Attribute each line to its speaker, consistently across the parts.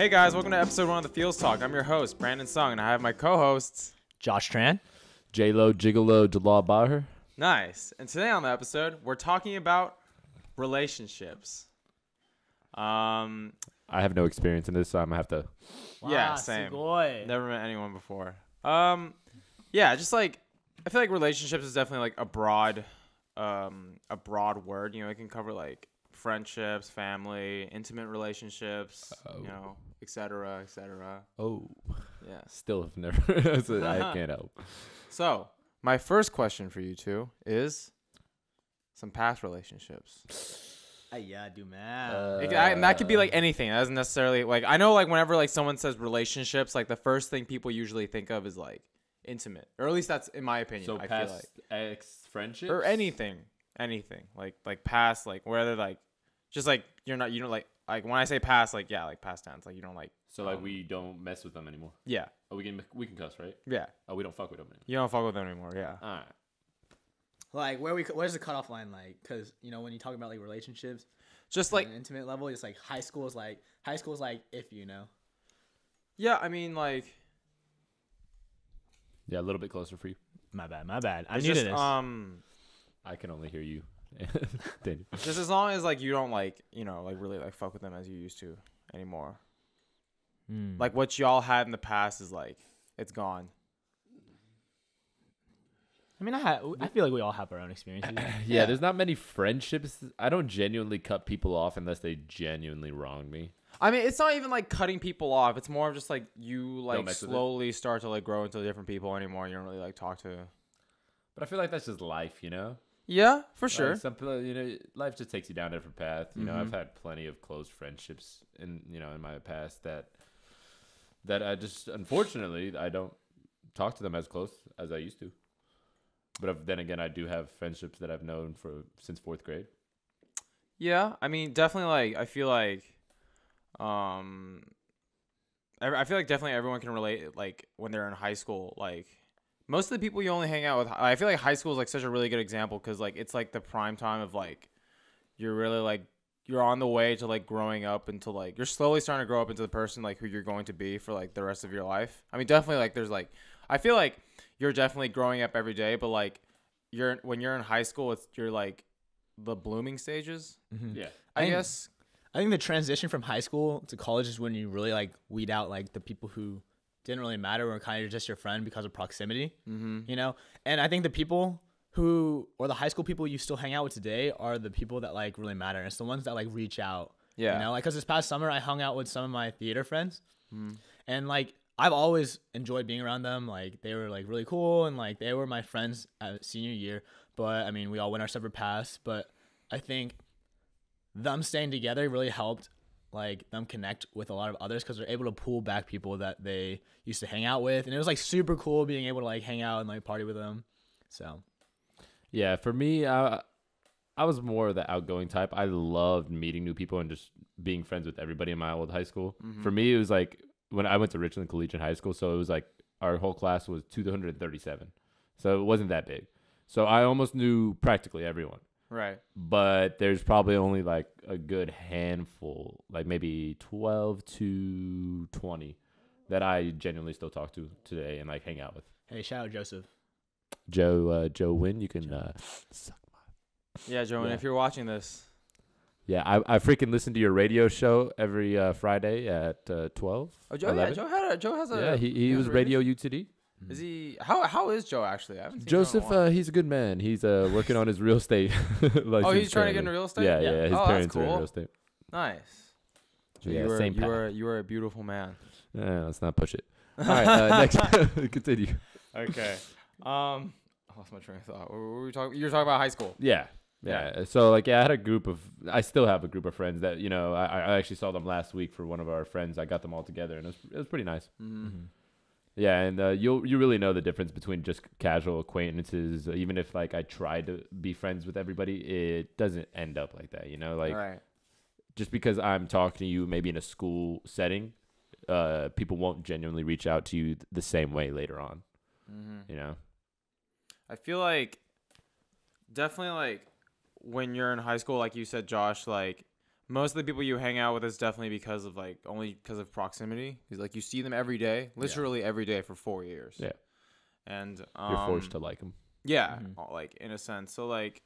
Speaker 1: Hey guys, welcome to episode 1 of the Fields Talk. I'm your host, Brandon Sung, and I have my co-hosts,
Speaker 2: Josh Tran.
Speaker 3: J-Lo, Gigolo, Jalal Bahhur.
Speaker 1: Nice. And today on the episode, we're talking about relationships.
Speaker 3: I have no experience in this, so I'm going to have to...
Speaker 1: Yeah, same.
Speaker 2: Sugoi.
Speaker 1: Never met anyone before. Yeah, just like, I feel like relationships is definitely like a broad word. You know, it can cover like friendships, family, intimate relationships, you know, et cetera, et cetera.
Speaker 3: Oh.
Speaker 1: Yeah.
Speaker 3: Still have never... so I can't help.
Speaker 1: So, my first question for you two is some past relationships.
Speaker 2: Yeah, I do, man.
Speaker 1: And that could be like anything. That doesn't necessarily like, I know like whenever like someone says relationships, like the first thing people usually think of is like intimate, or at least that's in my opinion.
Speaker 3: So
Speaker 1: I
Speaker 3: past
Speaker 1: feel like
Speaker 3: ex-friendships?
Speaker 1: or anything like past, like whether like just like you don't like when I say past, like yeah, like past tense, like you don't like.
Speaker 3: So like we don't mess with them anymore.
Speaker 1: Yeah.
Speaker 3: Oh, we can cuss, right?
Speaker 1: Yeah.
Speaker 3: Oh, we don't fuck with them anymore.
Speaker 1: You don't fuck with them anymore. Yeah.
Speaker 3: All right.
Speaker 2: Like, where's the cutoff line? Like, because, you know, when you talk about, like, relationships,
Speaker 1: Just
Speaker 2: on
Speaker 1: like
Speaker 2: an intimate level, it's like high school is like if, you know.
Speaker 1: yeah, I mean like
Speaker 3: Yeah, a little bit closer for you.
Speaker 2: My bad. I'm
Speaker 1: it's
Speaker 2: new
Speaker 1: just
Speaker 2: to this.
Speaker 3: I can only hear you. Daniel.
Speaker 1: just as long as like you don't like, you know, like really like fuck with them as you used to anymore. Like what y'all had in the past is like it's gone.
Speaker 2: I mean, I feel like we all have our own experiences.
Speaker 3: Yeah, there's not many friendships. I don't genuinely cut people off unless they genuinely wrong me.
Speaker 1: I mean, it's not even like cutting people off. It's more of just like you like
Speaker 3: mess with it.
Speaker 1: slowly start to like grow into different people anymore. You don't really like talk to.
Speaker 3: But I feel like that's just life, you know?
Speaker 1: Yeah, for sure.
Speaker 3: Like some people, you know, life just takes you down a different path. You know, I've had plenty of close friendships in my past that I just, unfortunately, I don't talk to them as close as I used to. But then again, I do have friendships that I've known since 4th grade.
Speaker 1: Yeah, I mean, definitely like I feel like definitely everyone can relate like when they're in high school. Like most of the people you only hang out with, I feel like high school is like such a really good example because like it's like the prime time of like you're really like you're on the way to like growing up into like you're slowly starting to grow up into the person like who you're going to be for like the rest of your life. I mean, definitely like there's like I feel like you're definitely growing up every day, but like when you're in high school, you're like the blooming stages.
Speaker 3: Yeah.
Speaker 1: I guess.
Speaker 2: I think the transition from high school to college is when you really like weed out like the people who didn't really matter or kind of just your friend because of proximity, you know? And I think the people or the high school people you still hang out with today are the people that like really matter. And it's the ones that like reach out,
Speaker 1: Yeah.
Speaker 2: you know? Like, cause this past summer I hung out with some of my theater friends and like, I've always enjoyed being around them. Like they were like really cool and like they were my friends at senior year, but I mean, we all went our separate paths, but I think them staying together really helped like them connect with a lot of others because they're able to pull back people that they used to hang out with, and it was like super cool being able to like hang out and like party with them. So
Speaker 3: Yeah, for me, I was more of the outgoing type. I loved meeting new people and just being friends with everybody in my old high school. For me, it was like when I went to Richland Collegiate High School, so it was like our whole class was 237. So it wasn't that big. So I almost knew practically everyone.
Speaker 1: Right.
Speaker 3: But there's probably only like a good handful, like maybe 12 to 20 that I genuinely still talk to today and like hang out with.
Speaker 2: hey, shout out Joseph.
Speaker 3: Joe Wynn, you can suck my...
Speaker 1: Yeah, Joe, and if you're watching this.
Speaker 3: Yeah, I freaking listen to your radio show every Friday at 12.
Speaker 1: Oh, Joe,
Speaker 3: 11.
Speaker 1: yeah, Joe has a.
Speaker 3: Yeah, he was radio UTD.
Speaker 1: Is he? How is Joe actually? I haven't seen
Speaker 3: Joseph,
Speaker 1: him in a while.
Speaker 3: he's a good man. He's working on his real estate.
Speaker 1: Oh, he's trying to get into real estate.
Speaker 3: Yeah. His
Speaker 1: Oh,
Speaker 3: parents
Speaker 1: that's
Speaker 3: are in
Speaker 1: cool.
Speaker 3: real estate.
Speaker 1: Nice. So
Speaker 3: Yeah, same path.
Speaker 1: you were a beautiful man.
Speaker 3: Yeah, let's not push it. All right, next, continue.
Speaker 1: Okay. I lost my train of thought. What were we talking? You were talking about high school.
Speaker 3: Yeah. So like, I had I still have a group of friends that, you know, I actually saw them last week for one of our friends. I got them all together and it was pretty nice. Yeah. And you really know the difference between just casual acquaintances. Even if like I try to be friends with everybody, it doesn't end up like that, you know, like
Speaker 1: Right.
Speaker 3: just because I'm talking to you maybe in a school setting, people won't genuinely reach out to you the same way later on, you know?
Speaker 1: I feel like definitely like when you're in high school, like you said, Josh, like most of the people you hang out with is definitely because of like only because of proximity. Because like you see them every day, literally every day for 4 years.
Speaker 3: Yeah.
Speaker 1: And
Speaker 3: You're forced to like them.
Speaker 1: Yeah, like in a sense. So like,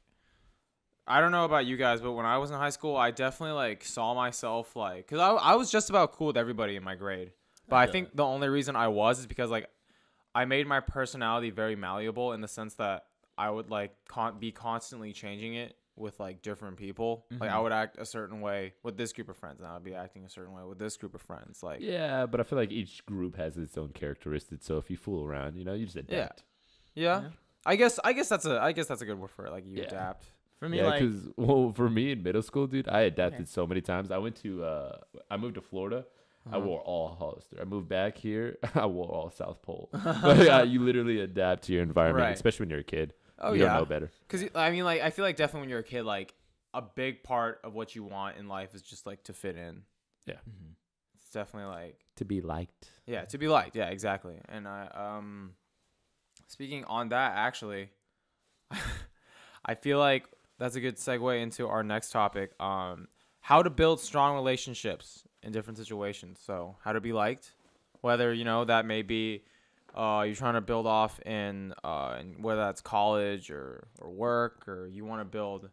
Speaker 1: I don't know about you guys, but when I was in high school, I definitely like saw myself like, cause I was just about cool with everybody in my grade. But I think the only reason I was is because like I made my personality very malleable in the sense that I would like be constantly changing it with like different people. Like I would act a certain way with this group of friends, and I would be acting a certain way with this group of friends. Like
Speaker 3: Yeah, but I feel like each group has its own characteristics. So if you fool around, you know, you just adapt.
Speaker 1: Yeah. I guess that's a good word for it. Like you adapt.
Speaker 2: For me,
Speaker 3: Yeah,
Speaker 2: like,
Speaker 3: because for me in middle school, dude, I adapted so many times. I moved to Florida. I wore all Hollister. I moved back here. I wore all South Pole. But yeah, you literally adapt to your environment, especially when you're a kid.
Speaker 1: Oh,
Speaker 3: you don't know better.
Speaker 1: Because I mean, like I feel like definitely when you're a kid, like a big part of what you want in life is just like to fit in.
Speaker 3: Yeah,
Speaker 1: it's definitely like
Speaker 3: to be liked.
Speaker 1: Yeah, to be liked. Yeah, exactly. And speaking on that, actually, I feel like that's a good segue into our next topic. How to build strong relationships in different situations. So how to be liked, whether that may be you're trying to build off in whether that's college or work, or you want to build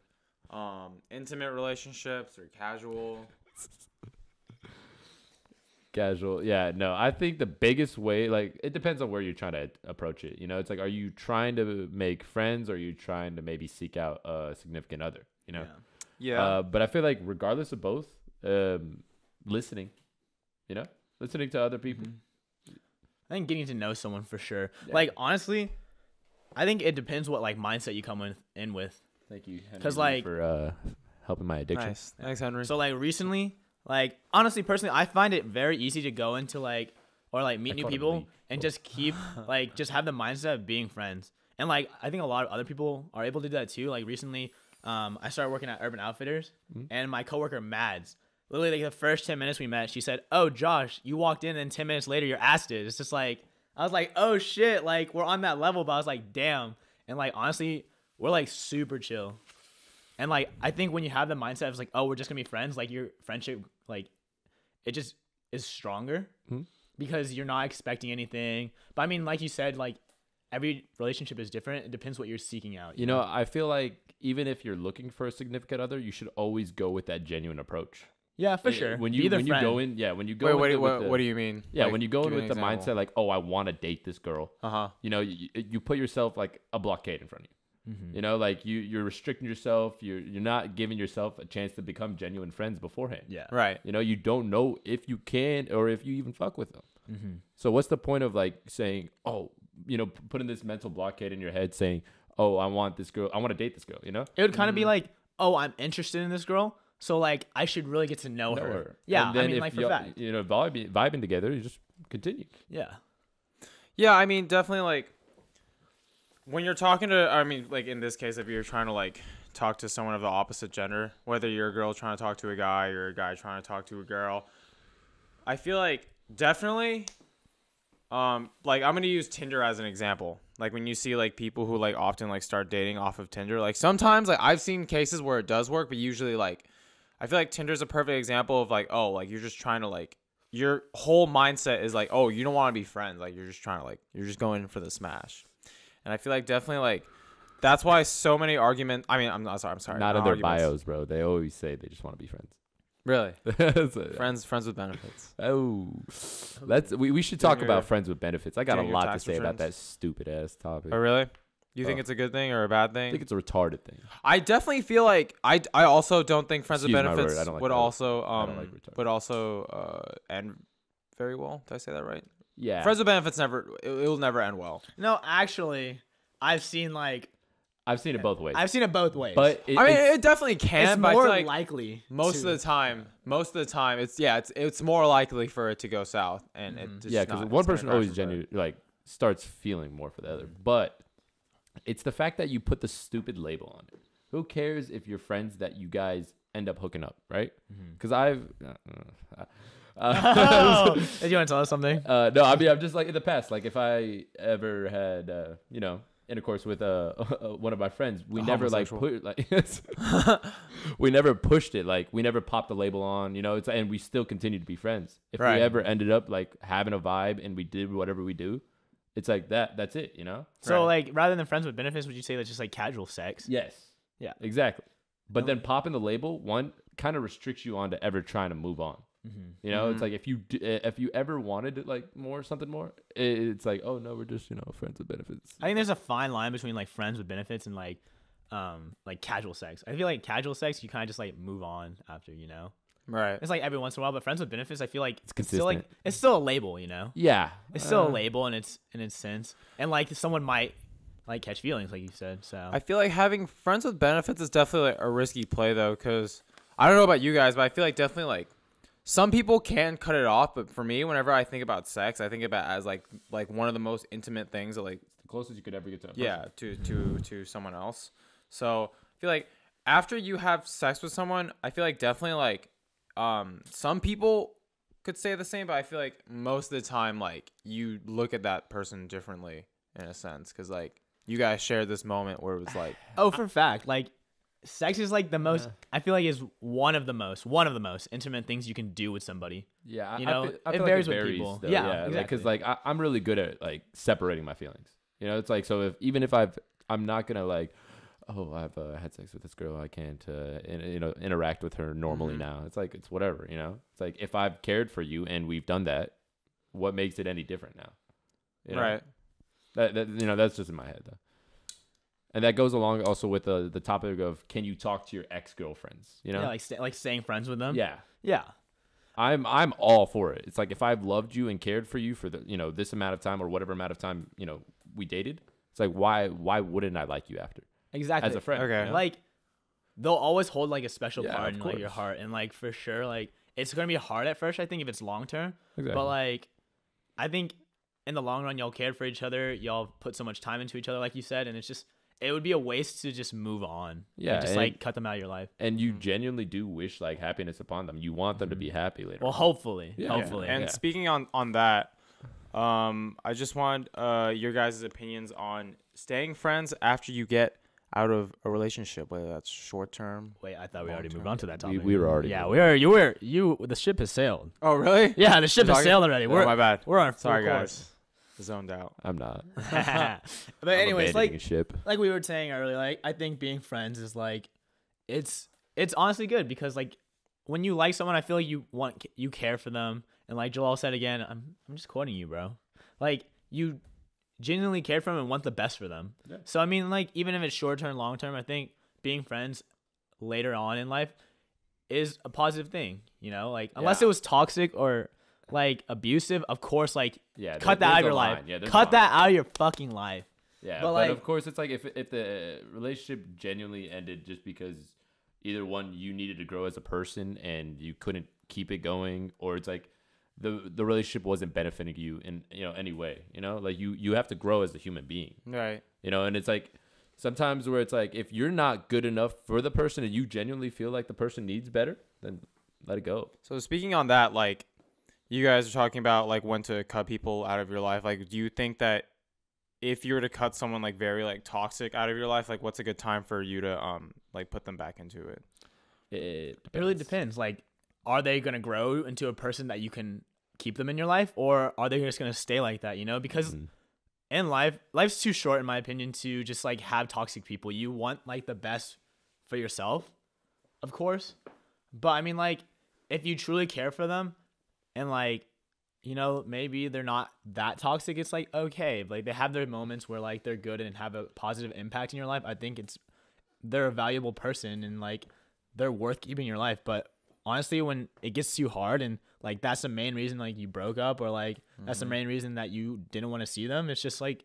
Speaker 1: intimate relationships or casual.
Speaker 3: Casual. Yeah, no, I think the biggest way, like, it depends on where you're trying to approach it. It's like, are you trying to make friends, or are you trying to maybe seek out a significant other,
Speaker 1: Yeah.
Speaker 3: But I feel like regardless of both, listening to other people.
Speaker 2: I think getting to know someone for sure.
Speaker 3: Yeah.
Speaker 2: Like, honestly, I think it depends what like mindset you come in with.
Speaker 3: Thank you, Henry,
Speaker 2: 'Cause, like,
Speaker 3: for helping my addiction.
Speaker 1: Nice. Thanks, Henry.
Speaker 2: So like recently, like honestly, personally, I find it very easy to go into like or like meet new people and just keep like just have the mindset of being friends. And like I think a lot of other people are able to do that too. Like recently, I started working at Urban Outfitters, and my coworker Mads, literally like the first 10 minutes we met, she said, "Oh, Josh, you walked in and 10 minutes later your ass did." It's just like I was like, "Oh shit!" Like we're on that level, but I was like, "Damn!" And like honestly, we're like super chill. And like I think when you have the mindset of like, "Oh, we're just gonna be friends," like your friendship, like it just is stronger because you're not expecting anything. But I mean, like you said, like every relationship is different. It depends what you're seeking out.
Speaker 3: You know, I feel like even if you're looking for a significant other, you should always go with that genuine approach.
Speaker 2: Yeah, for sure.
Speaker 3: When you go in,
Speaker 1: Wait, what do you mean?
Speaker 3: Yeah,
Speaker 1: Like,
Speaker 3: when you go in
Speaker 1: give me
Speaker 3: with
Speaker 1: an
Speaker 3: the
Speaker 1: example.
Speaker 3: mindset like, oh, I want to date this girl. You put yourself like a blockade in front of you. Like you're restricting yourself. You're not giving yourself a chance to become genuine friends beforehand.
Speaker 2: Yeah.
Speaker 1: Right.
Speaker 3: You don't know if you can or if you even fuck with them. So what's the point of like saying, oh, putting this mental blockade in your head saying, oh, I want this girl, I want to date this girl,
Speaker 2: It would kind of be like, oh, I'm interested in this girl, so like I should really get to know her. Yeah,
Speaker 3: and then
Speaker 2: I mean,
Speaker 3: if
Speaker 2: like for fact.
Speaker 3: vibing together, you just continue.
Speaker 2: Yeah.
Speaker 1: Yeah, I mean, definitely like when you're talking to, I mean, like in this case, if you're trying to like talk to someone of the opposite gender, whether you're a girl trying to talk to a guy or a guy trying to talk to a girl, I feel like definitely, like I'm gonna use Tinder as an example. Like when you see like people who like often like start dating off of Tinder, like sometimes like I've seen cases where it does work, but usually like I feel like Tinder's a perfect example of like, oh, like you're just trying to like your whole mindset is like, oh, you don't want to be friends, like you're just trying to like you're just going in for the smash. And I feel like definitely like that's why so many arguments. I mean, I'm sorry.
Speaker 3: Not in their
Speaker 1: arguments.
Speaker 3: bios, bro. They always say they just want to be friends.
Speaker 1: Really?
Speaker 3: So,
Speaker 1: Friends with benefits.
Speaker 3: Oh, we should talk about friends with benefits. I got a
Speaker 1: doing your
Speaker 3: lot to
Speaker 1: tax
Speaker 3: say about
Speaker 1: returns?
Speaker 3: that stupid ass topic.
Speaker 1: Oh, really? You think it's a good thing or a bad
Speaker 3: I
Speaker 1: thing?
Speaker 3: think it's a retarded thing.
Speaker 1: I definitely feel like I also don't think friends
Speaker 3: Excuse
Speaker 1: with
Speaker 3: my
Speaker 1: benefits
Speaker 3: word, I don't like
Speaker 1: would
Speaker 3: that.
Speaker 1: also
Speaker 3: I don't like retarded.
Speaker 1: would also end very well. Did I say that right?
Speaker 3: Yeah,
Speaker 1: Friends with benefits it'll never end well.
Speaker 2: No, actually, I've seen
Speaker 3: I've seen it both ways.
Speaker 2: But
Speaker 1: I mean, it definitely can,
Speaker 2: it's
Speaker 1: but I feel
Speaker 2: more
Speaker 1: like
Speaker 2: likely.
Speaker 1: most of the time, it's more likely for it to go south, and it just
Speaker 3: yeah, because
Speaker 1: not-
Speaker 3: one
Speaker 1: it's gonna
Speaker 3: person
Speaker 1: crash
Speaker 3: always
Speaker 1: and burn.
Speaker 3: genuinely like starts feeling more for the other, but it's the fact that you put the stupid label on it. Who cares if you're friends that you guys end up hooking up, right? Because I've
Speaker 2: Oh, did you want to tell us something?
Speaker 3: no, I mean I'm just like in the past, like if I ever had intercourse with one of my friends, we never like
Speaker 1: homosexual.
Speaker 3: put like we never pushed it, like we never popped the label on, you know. It's and we still continue to be friends. If
Speaker 1: Right.
Speaker 3: we ever ended up like having a vibe and we did whatever we do, it's like that's it, you know.
Speaker 2: So
Speaker 1: Right.
Speaker 2: like rather than friends with benefits, would you say that's just like casual sex?
Speaker 3: Yes.
Speaker 2: Yeah.
Speaker 3: Exactly. But
Speaker 2: No.
Speaker 3: then popping the label one kind of restricts you on to ever trying to move on. You know, it's like if you ever wanted to like something more, it's like, oh no, we're just, you know, friends with benefits.
Speaker 2: I think there's a fine line between like friends with benefits and like casual sex. I feel like casual sex you kind of just like move on after, you know.
Speaker 1: Right.
Speaker 2: It's like every once in a while, but friends with benefits, I feel like
Speaker 3: It's
Speaker 2: still like
Speaker 3: consistent.
Speaker 2: it's still a label, you know.
Speaker 3: Yeah.
Speaker 2: It's still a label in its sense, and like someone might like catch feelings, like you said. So
Speaker 1: I feel like having friends with benefits is definitely like a risky play though, because I don't know about you guys, but I feel like definitely like some people can cut it off, but for me, whenever I think about sex, I think about it as like one of the most intimate things that like
Speaker 3: The closest you could ever get to a
Speaker 1: yeah to someone else. So I feel like after you have sex with someone, I feel like definitely like some people could say the same, but I feel like most of the time like you look at that person differently in a sense, because like you guys shared this moment where it was like
Speaker 2: for fact, like sex is like the most. I feel like is one of the most intimate things you can do with somebody.
Speaker 3: Yeah,
Speaker 2: You know,
Speaker 3: I
Speaker 2: it
Speaker 3: feel
Speaker 2: varies
Speaker 3: like
Speaker 2: with people.
Speaker 3: Though.
Speaker 2: Yeah,
Speaker 3: because
Speaker 2: exactly.
Speaker 3: like I'm really good at like separating my feelings. You know, it's like so even if I'm not gonna like, oh, I've had sex with this girl, I can't you know, interact with her normally now. It's like it's whatever, you know. It's like if I've cared for you and we've done that, what makes it any different now? You know?
Speaker 1: right.
Speaker 3: That you know, that's just in my head though. And that goes along also with the topic of can you talk to your ex-girlfriends, you know?
Speaker 2: Yeah, like staying friends with them.
Speaker 3: Yeah.
Speaker 2: Yeah.
Speaker 3: I'm all for it. It's like if I've loved you and cared for you for the, you know, this amount of time or whatever amount of time, you know, we dated, it's like why wouldn't I like you after
Speaker 2: Exactly.
Speaker 3: as a friend?
Speaker 1: Okay.
Speaker 3: You know?
Speaker 2: Like they'll always hold like a special
Speaker 3: Yeah,
Speaker 2: part
Speaker 3: of
Speaker 2: in like your
Speaker 3: course.
Speaker 2: heart, and like for sure, like it's gonna be hard at first. I think if it's long term,
Speaker 3: Exactly.
Speaker 2: but like I think in the long run, y'all cared for each other. Y'all put so much time into each other, like you said, and it's just it would be a waste to just move on.
Speaker 3: Yeah,
Speaker 2: and just
Speaker 3: and-
Speaker 2: like cut them out of your life.
Speaker 3: and you genuinely do wish like happiness upon them. You want them to be happy later.
Speaker 2: Well,
Speaker 3: on.
Speaker 2: hopefully,
Speaker 3: Yeah.
Speaker 2: hopefully.
Speaker 1: And
Speaker 3: Yeah.
Speaker 1: speaking on that, I just want your guys' opinions on staying friends after you get out of a relationship, whether that's short term.
Speaker 2: Wait, I thought we already
Speaker 1: Long
Speaker 2: moved
Speaker 1: term.
Speaker 2: on to that
Speaker 3: we,
Speaker 2: topic.
Speaker 3: we were already.
Speaker 2: Yeah, we are. The ship has sailed.
Speaker 1: Oh, really?
Speaker 2: Yeah, the ship has
Speaker 1: talking-
Speaker 2: sailed already.
Speaker 1: Oh,
Speaker 2: We're
Speaker 1: my bad.
Speaker 2: we're on full
Speaker 1: Sorry,
Speaker 2: course.
Speaker 1: guys. Zoned out.
Speaker 3: I'm not.
Speaker 2: But
Speaker 3: I'm
Speaker 2: anyways,
Speaker 3: abandoning
Speaker 2: like
Speaker 3: ship.
Speaker 2: we were saying earlier, like I think being friends is like it's honestly good because like when you like someone, I feel like you care for them, and like Jalal said again, I'm just quoting you, bro. Like you genuinely care for them and want the best for them.
Speaker 3: Yeah.
Speaker 2: So I mean, like even if it's short term, long term, I think being friends later on in life is a positive thing. You know, like unless
Speaker 3: Yeah.
Speaker 2: it was toxic or like abusive, of course, like
Speaker 3: Yeah,
Speaker 2: cut that out of your life.
Speaker 3: Yeah, there's a
Speaker 2: Cut
Speaker 3: line.
Speaker 2: that out of your fucking life.
Speaker 3: Yeah,
Speaker 2: But,
Speaker 3: but,
Speaker 2: like-
Speaker 3: of course, it's like if the relationship genuinely ended just because either one you needed to grow as a person and you couldn't keep it going, or it's like the relationship wasn't benefiting you in any way. You know, like you have to grow as a human being.
Speaker 1: Right.
Speaker 3: You know, and it's like sometimes where it's like if you're not good enough for the person and you genuinely feel like the person needs better, then let it go.
Speaker 1: So speaking on that, like you guys are talking about like when to cut people out of your life. Like, do you think that if you were to cut someone like very like toxic out of your life, like what's a good time for you to like put them back into it?
Speaker 2: It really depends. Like, are they gonna grow into a person that you can keep them in your life, or are they just gonna stay like that? You know, because in life's too short, in my opinion, to just like have toxic people. You want like the best for yourself, of course, but I mean, like, if you truly care for them, and like, you know, maybe they're not that toxic, it's like okay, like they have their moments where like they're good and have a positive impact in your life. I think they're a valuable person and like they're worth keeping in your life. But honestly, when it gets too hard and like that's the main reason like you broke up, or like that's the main reason that you didn't want to see them, it's just like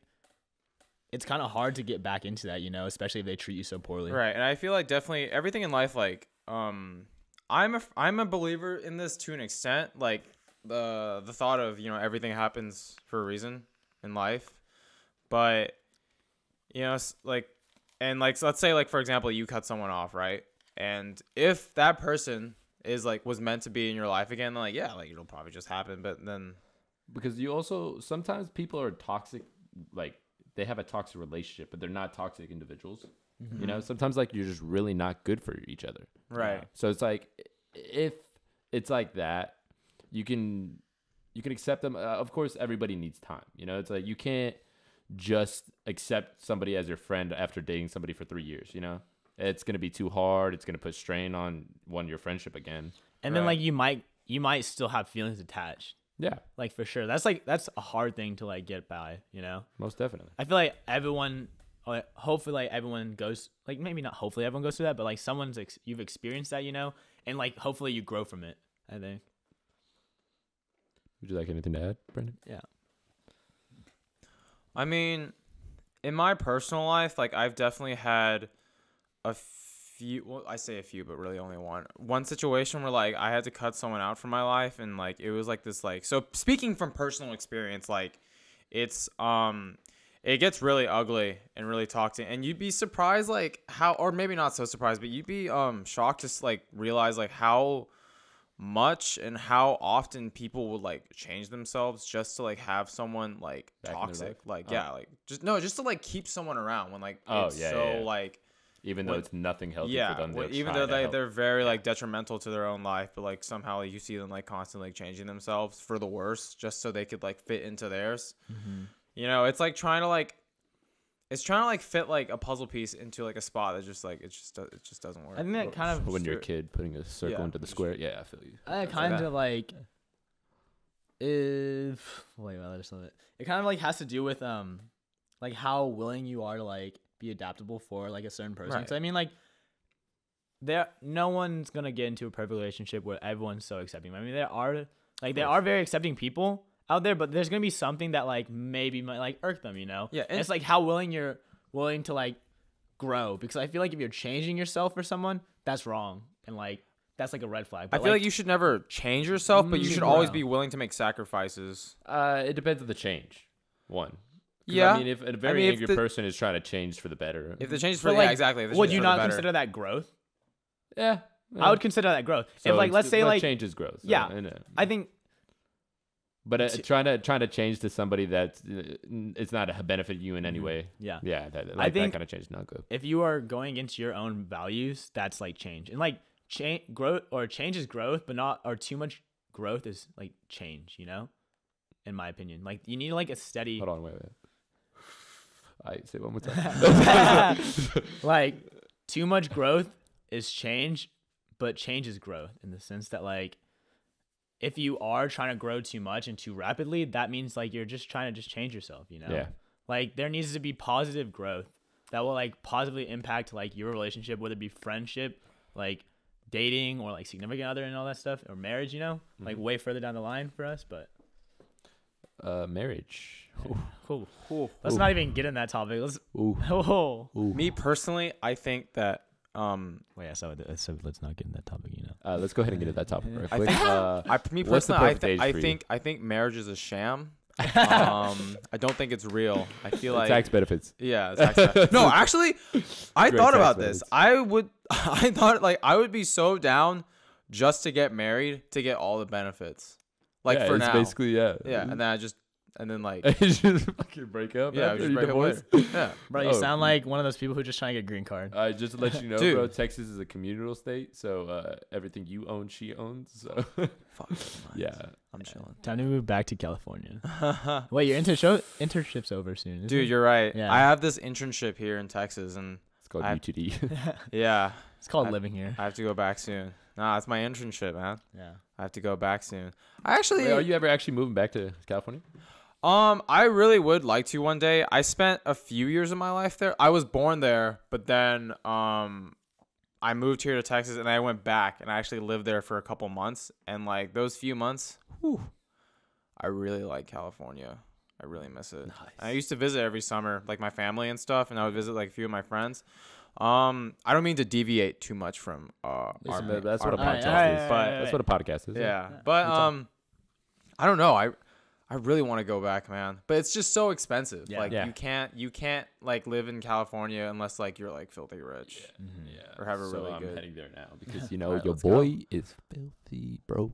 Speaker 2: it's kind of hard to get back into that, you know, especially if they treat you so poorly.
Speaker 1: Right. And I feel like definitely everything in life, like I'm a believer in this to an extent. Like the thought of, you know, everything happens for a reason in life, but you know, like, and like, so let's say like, for example, you cut someone off, right? And if that person is like was meant to be in your life again, then like, yeah, like it'll probably just happen. But then
Speaker 3: Because you also sometimes people are toxic, like they have a toxic relationship, but they're not toxic individuals.
Speaker 2: Mm-hmm.
Speaker 3: You know, sometimes like you're just really not good for each other.
Speaker 1: Right.
Speaker 3: So it's like if it's like that, you can accept them. Of course, everybody needs time. You know, it's like you can't just accept somebody as your friend after dating somebody for 3 years. You know, it's gonna be too hard. It's gonna put strain on your friendship again.
Speaker 2: And then like you might still have feelings attached.
Speaker 3: Yeah,
Speaker 2: Like for sure. That's a hard thing to like get by, you know?
Speaker 3: most definitely.
Speaker 2: I feel like everyone, like, hopefully like everyone goes, like maybe not hopefully everyone goes through that, but like you've experienced that, you know? And like hopefully you grow from it, I think.
Speaker 3: Would you like anything to add, Brendan?
Speaker 2: Yeah.
Speaker 1: I mean, in my personal life, like I've definitely had a few, well, I say a few, but really only one situation where like I had to cut someone out from my life, and like it was like this, like, so speaking from personal experience, like it's it gets really ugly and really toxic, and you'd be surprised like how, or maybe not so surprised, but you'd be shocked to like realize like how much and how often people would like change themselves just to like have someone like
Speaker 3: Back in their
Speaker 1: toxic,
Speaker 3: life?
Speaker 1: like
Speaker 3: Oh.
Speaker 1: yeah, like just to like keep someone around when like
Speaker 3: Oh,
Speaker 1: it's
Speaker 3: yeah,
Speaker 1: so
Speaker 3: yeah.
Speaker 1: like,
Speaker 3: Even though
Speaker 1: When-
Speaker 3: it's nothing healthy
Speaker 1: yeah,
Speaker 3: for them,
Speaker 1: well,
Speaker 3: they'll
Speaker 1: even
Speaker 3: try
Speaker 1: though
Speaker 3: to help.
Speaker 1: they're very like detrimental to their own life, but like somehow like, you see them like constantly like changing themselves for the worse just so they could like fit into theirs.
Speaker 2: Mm-hmm.
Speaker 1: You know, it's like trying to like fit like a puzzle piece into like a spot that just like it just doesn't work.
Speaker 2: I think that kind of,
Speaker 3: when you're a kid, putting a circle
Speaker 1: Yeah.
Speaker 3: into the square. Yeah, I feel you.
Speaker 2: I
Speaker 1: It's
Speaker 2: kind
Speaker 1: like
Speaker 2: of like, it kind of like has to do with like how willing you are to like be adaptable for like a certain person.
Speaker 1: Right.
Speaker 2: So I mean like no one's gonna get into a perfect relationship where everyone's so accepting. I mean there are very accepting people out there, but there's gonna be something that like maybe might like irk them, you know?
Speaker 1: Yeah,
Speaker 2: And it's like how you're willing to like grow, because I feel like if you're changing yourself for someone, that's wrong, and like that's like a red flag.
Speaker 1: I
Speaker 2: But,
Speaker 1: feel like you should never change yourself, but you
Speaker 2: Mm,
Speaker 1: should always
Speaker 2: bro.
Speaker 1: be willing to make sacrifices.
Speaker 3: It depends on the change. 'Cause,
Speaker 1: Yeah.
Speaker 3: I mean, if a very
Speaker 1: if
Speaker 3: angry
Speaker 1: the-
Speaker 3: person is trying to change for the better.
Speaker 1: If the change is for
Speaker 2: But,
Speaker 1: yeah,
Speaker 2: like,
Speaker 1: exactly. If the
Speaker 2: would
Speaker 1: change
Speaker 2: you
Speaker 1: is for the
Speaker 2: not
Speaker 1: better.
Speaker 2: consider that growth?
Speaker 3: yeah,
Speaker 2: I would consider that growth.
Speaker 3: So
Speaker 2: If like let's say
Speaker 3: but
Speaker 2: like
Speaker 3: change is growth. So,
Speaker 2: yeah,
Speaker 3: I know.
Speaker 2: I think
Speaker 3: But trying to change to somebody that it's not a benefit you in any way.
Speaker 2: yeah.
Speaker 3: Yeah, that
Speaker 2: I think-
Speaker 3: that kind of change is not good.
Speaker 2: If you are going against your own values, that's like change. And like change is growth, but not, or too much growth is like change, you know? In my opinion. Like you need like a steady
Speaker 3: Hold on, wait. I say it one more time.
Speaker 2: like too much growth is change, but change is growth in the sense that like if you are trying to grow too much and too rapidly, that means like you're just trying to just change yourself, you know?
Speaker 3: Yeah.
Speaker 2: Like there needs to be positive growth that will like positively impact like your relationship, whether it be friendship, like dating, or like significant other and all that stuff, or marriage, you know? Like way further down the line for us, but
Speaker 3: Marriage.
Speaker 2: cool. Let's not even get in that topic. Let's
Speaker 3: Ooh.
Speaker 1: Me personally, I think that
Speaker 2: wait, so let's not get in that topic, you know.
Speaker 3: Let's go ahead and get to that topic real
Speaker 1: I
Speaker 3: quick.
Speaker 1: think me
Speaker 3: what's the
Speaker 1: personally,
Speaker 3: perfect age for you?
Speaker 1: I think marriage is a sham. I don't think it's real. I feel like
Speaker 3: Tax benefits.
Speaker 1: yeah, no, actually, I
Speaker 3: Great
Speaker 1: thought
Speaker 3: tax
Speaker 1: about this.
Speaker 3: benefits.
Speaker 1: I thought like I would be so down just to get married to get all the benefits. Like
Speaker 3: Yeah,
Speaker 1: for
Speaker 3: it's
Speaker 1: now,
Speaker 3: basically
Speaker 1: yeah, and then like
Speaker 3: It's just fucking break up.
Speaker 1: yeah,
Speaker 3: after
Speaker 1: just
Speaker 3: you
Speaker 1: break up
Speaker 3: divorce.
Speaker 1: later. Yeah.
Speaker 2: Bro, you
Speaker 3: Oh.
Speaker 2: sound like one of those people who just trying to get a green card.
Speaker 3: Just to let you know,
Speaker 1: Dude.
Speaker 3: bro, Texas is a communal state, so everything you own, she owns. So
Speaker 1: Fuck.
Speaker 3: yeah,
Speaker 1: I'm chilling.
Speaker 2: Time to move back to California. Wait, your internship's over soon, isn't
Speaker 1: Dude,
Speaker 2: it?
Speaker 1: you're right.
Speaker 2: Yeah.
Speaker 1: I have this internship here in Texas, and
Speaker 3: it's called
Speaker 1: I-
Speaker 3: UTD.
Speaker 1: yeah,
Speaker 2: It's called
Speaker 1: I-
Speaker 2: living here.
Speaker 1: I have to go back soon. Nah, it's my internship, man.
Speaker 2: Yeah.
Speaker 1: I have to go back soon. I actually,
Speaker 3: Wait, are you ever actually moving back to California?
Speaker 1: I really would like to one day. I spent a few years of my life there. I was born there, but then I moved here to Texas, and I went back, and I actually lived there for a couple months. And like those few months, whew, I really like California. I really miss it.
Speaker 3: Nice.
Speaker 1: I used to visit every summer, like my family and stuff, and I would visit like a few of my friends. I don't mean to deviate too much from
Speaker 3: Listen,
Speaker 1: our,
Speaker 3: man, that's
Speaker 1: our
Speaker 3: what a
Speaker 1: podcast
Speaker 3: podcast is.
Speaker 1: but
Speaker 3: That's what a podcast is.
Speaker 1: yeah, but I don't know. I really want to go back, man. But it's just so expensive.
Speaker 2: Yeah.
Speaker 1: Like
Speaker 3: Yeah.
Speaker 1: you can't like live in California unless like you're like filthy rich.
Speaker 3: Yeah.
Speaker 1: Or have a
Speaker 3: so
Speaker 1: really
Speaker 3: I'm
Speaker 1: good-
Speaker 3: heading there now because
Speaker 1: Alright,
Speaker 3: your
Speaker 1: let's go.
Speaker 3: boy is filthy broke.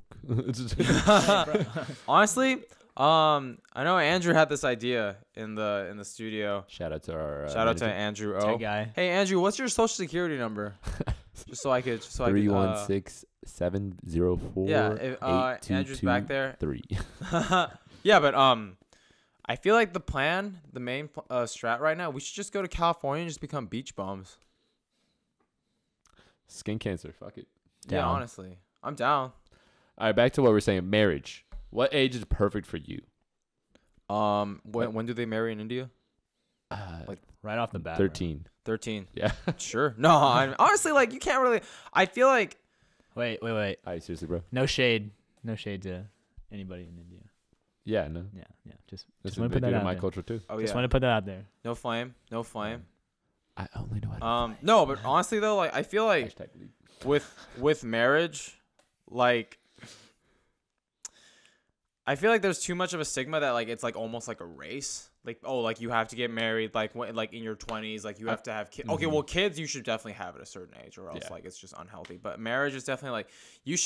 Speaker 1: Honestly, I know Andrew had this idea in the studio.
Speaker 3: Shout out to our
Speaker 1: Shout out to
Speaker 3: manager.
Speaker 1: Andrew O.
Speaker 2: Tech guy.
Speaker 1: Hey Andrew, what's your social security number? Just so I could.
Speaker 3: 316-704.
Speaker 1: Yeah, if, Andrew's back there.
Speaker 3: 3.
Speaker 1: Yeah, but I feel like the main strat right now, we should just go to California and just become beach bums.
Speaker 3: Skin cancer. Fuck it.
Speaker 1: Yeah,
Speaker 2: Down.
Speaker 1: honestly, I'm down.
Speaker 3: All right, back to what we're saying. Marriage. What age is perfect for you?
Speaker 1: When do they marry in India?
Speaker 3: Like
Speaker 2: Right off the bat.
Speaker 3: 13.
Speaker 1: 13.
Speaker 3: Yeah.
Speaker 1: Sure. No, honestly, like you can't really. I feel like.
Speaker 2: Wait.
Speaker 3: All right, seriously, bro.
Speaker 2: No shade to anybody in India.
Speaker 3: Yeah, no.
Speaker 2: Yeah. Just
Speaker 3: This
Speaker 2: want
Speaker 3: is
Speaker 2: to put that
Speaker 3: in
Speaker 2: out
Speaker 3: my
Speaker 2: there.
Speaker 3: culture too.
Speaker 1: Oh
Speaker 2: Just
Speaker 1: yeah.
Speaker 2: want to put that out there.
Speaker 1: No flame.
Speaker 3: I only know how to
Speaker 1: No, but honestly though, like I feel like
Speaker 3: Hashtag leak.
Speaker 1: with marriage, like I feel like there's too much of a stigma that like it's like almost like a race. Like like you have to get married like like in your 20s, like you have to have kids. Okay, well kids you should definitely have at a certain age or else like it's just unhealthy. But marriage is definitely like you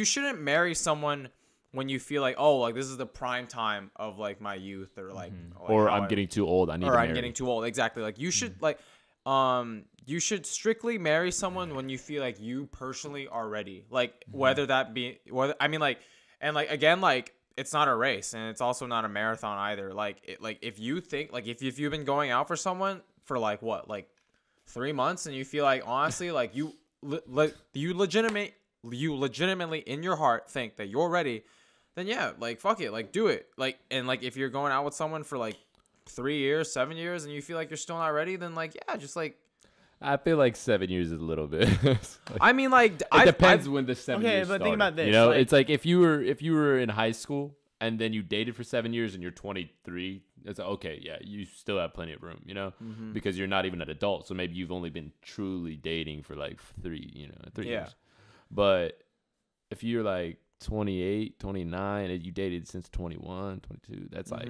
Speaker 1: shouldn't marry someone when you feel like like this is the prime time of like my youth or like
Speaker 3: Or
Speaker 1: how
Speaker 3: I'm getting too old. I need to
Speaker 1: or
Speaker 3: marry.
Speaker 1: I'm getting too old. Exactly. Like you should like you should strictly marry someone when you feel like you personally are ready. Like whether that be I mean like and like again like it's not a race and it's also not a marathon either. Like if you think like if you've been going out for someone for like what like 3 months and you feel like honestly like you legitimately in your heart think that you're ready, then yeah, like fuck it, like do it. Like and like if you're going out with someone for like 3 years, 7 years, and you feel like you're still not ready, then like yeah, just like.
Speaker 3: I feel like 7 years is a little bit.
Speaker 1: I mean, like
Speaker 3: it depends when the 7 years
Speaker 2: Okay, but
Speaker 3: started.
Speaker 2: think about this.
Speaker 3: You know,
Speaker 2: like,
Speaker 3: it's like if you were in high school and then you dated for 7 years and you're 23, it's like, okay, yeah, you still have plenty of room, you know, because you're not even an adult, so maybe you've only been truly dating for like 3 years. But if you're like 28, 29, and you dated since 21, 22, that's like.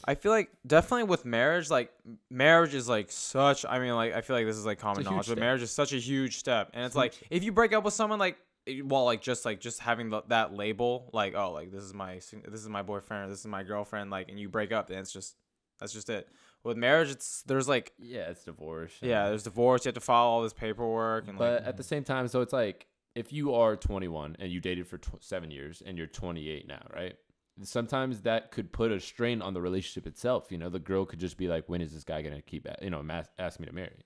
Speaker 1: I feel like definitely with marriage, like marriage is like such. I mean, like I feel like this is like common knowledge, but marriage is such a huge step, and it's like if you break up with someone, like well, like just having that label, like oh, like this is my boyfriend or this is my girlfriend, like, and you break up, then that's just it. With marriage, there's like
Speaker 3: it's divorce.
Speaker 1: there's divorce. You have to file all this paperwork, and
Speaker 3: but
Speaker 1: like
Speaker 3: at the same time, so it's like if you are 21 and you dated for 7 years and you're 28 now, right? Sometimes that could put a strain on the relationship itself. You know, the girl could just be like, when is this guy going to keep, ask me to marry?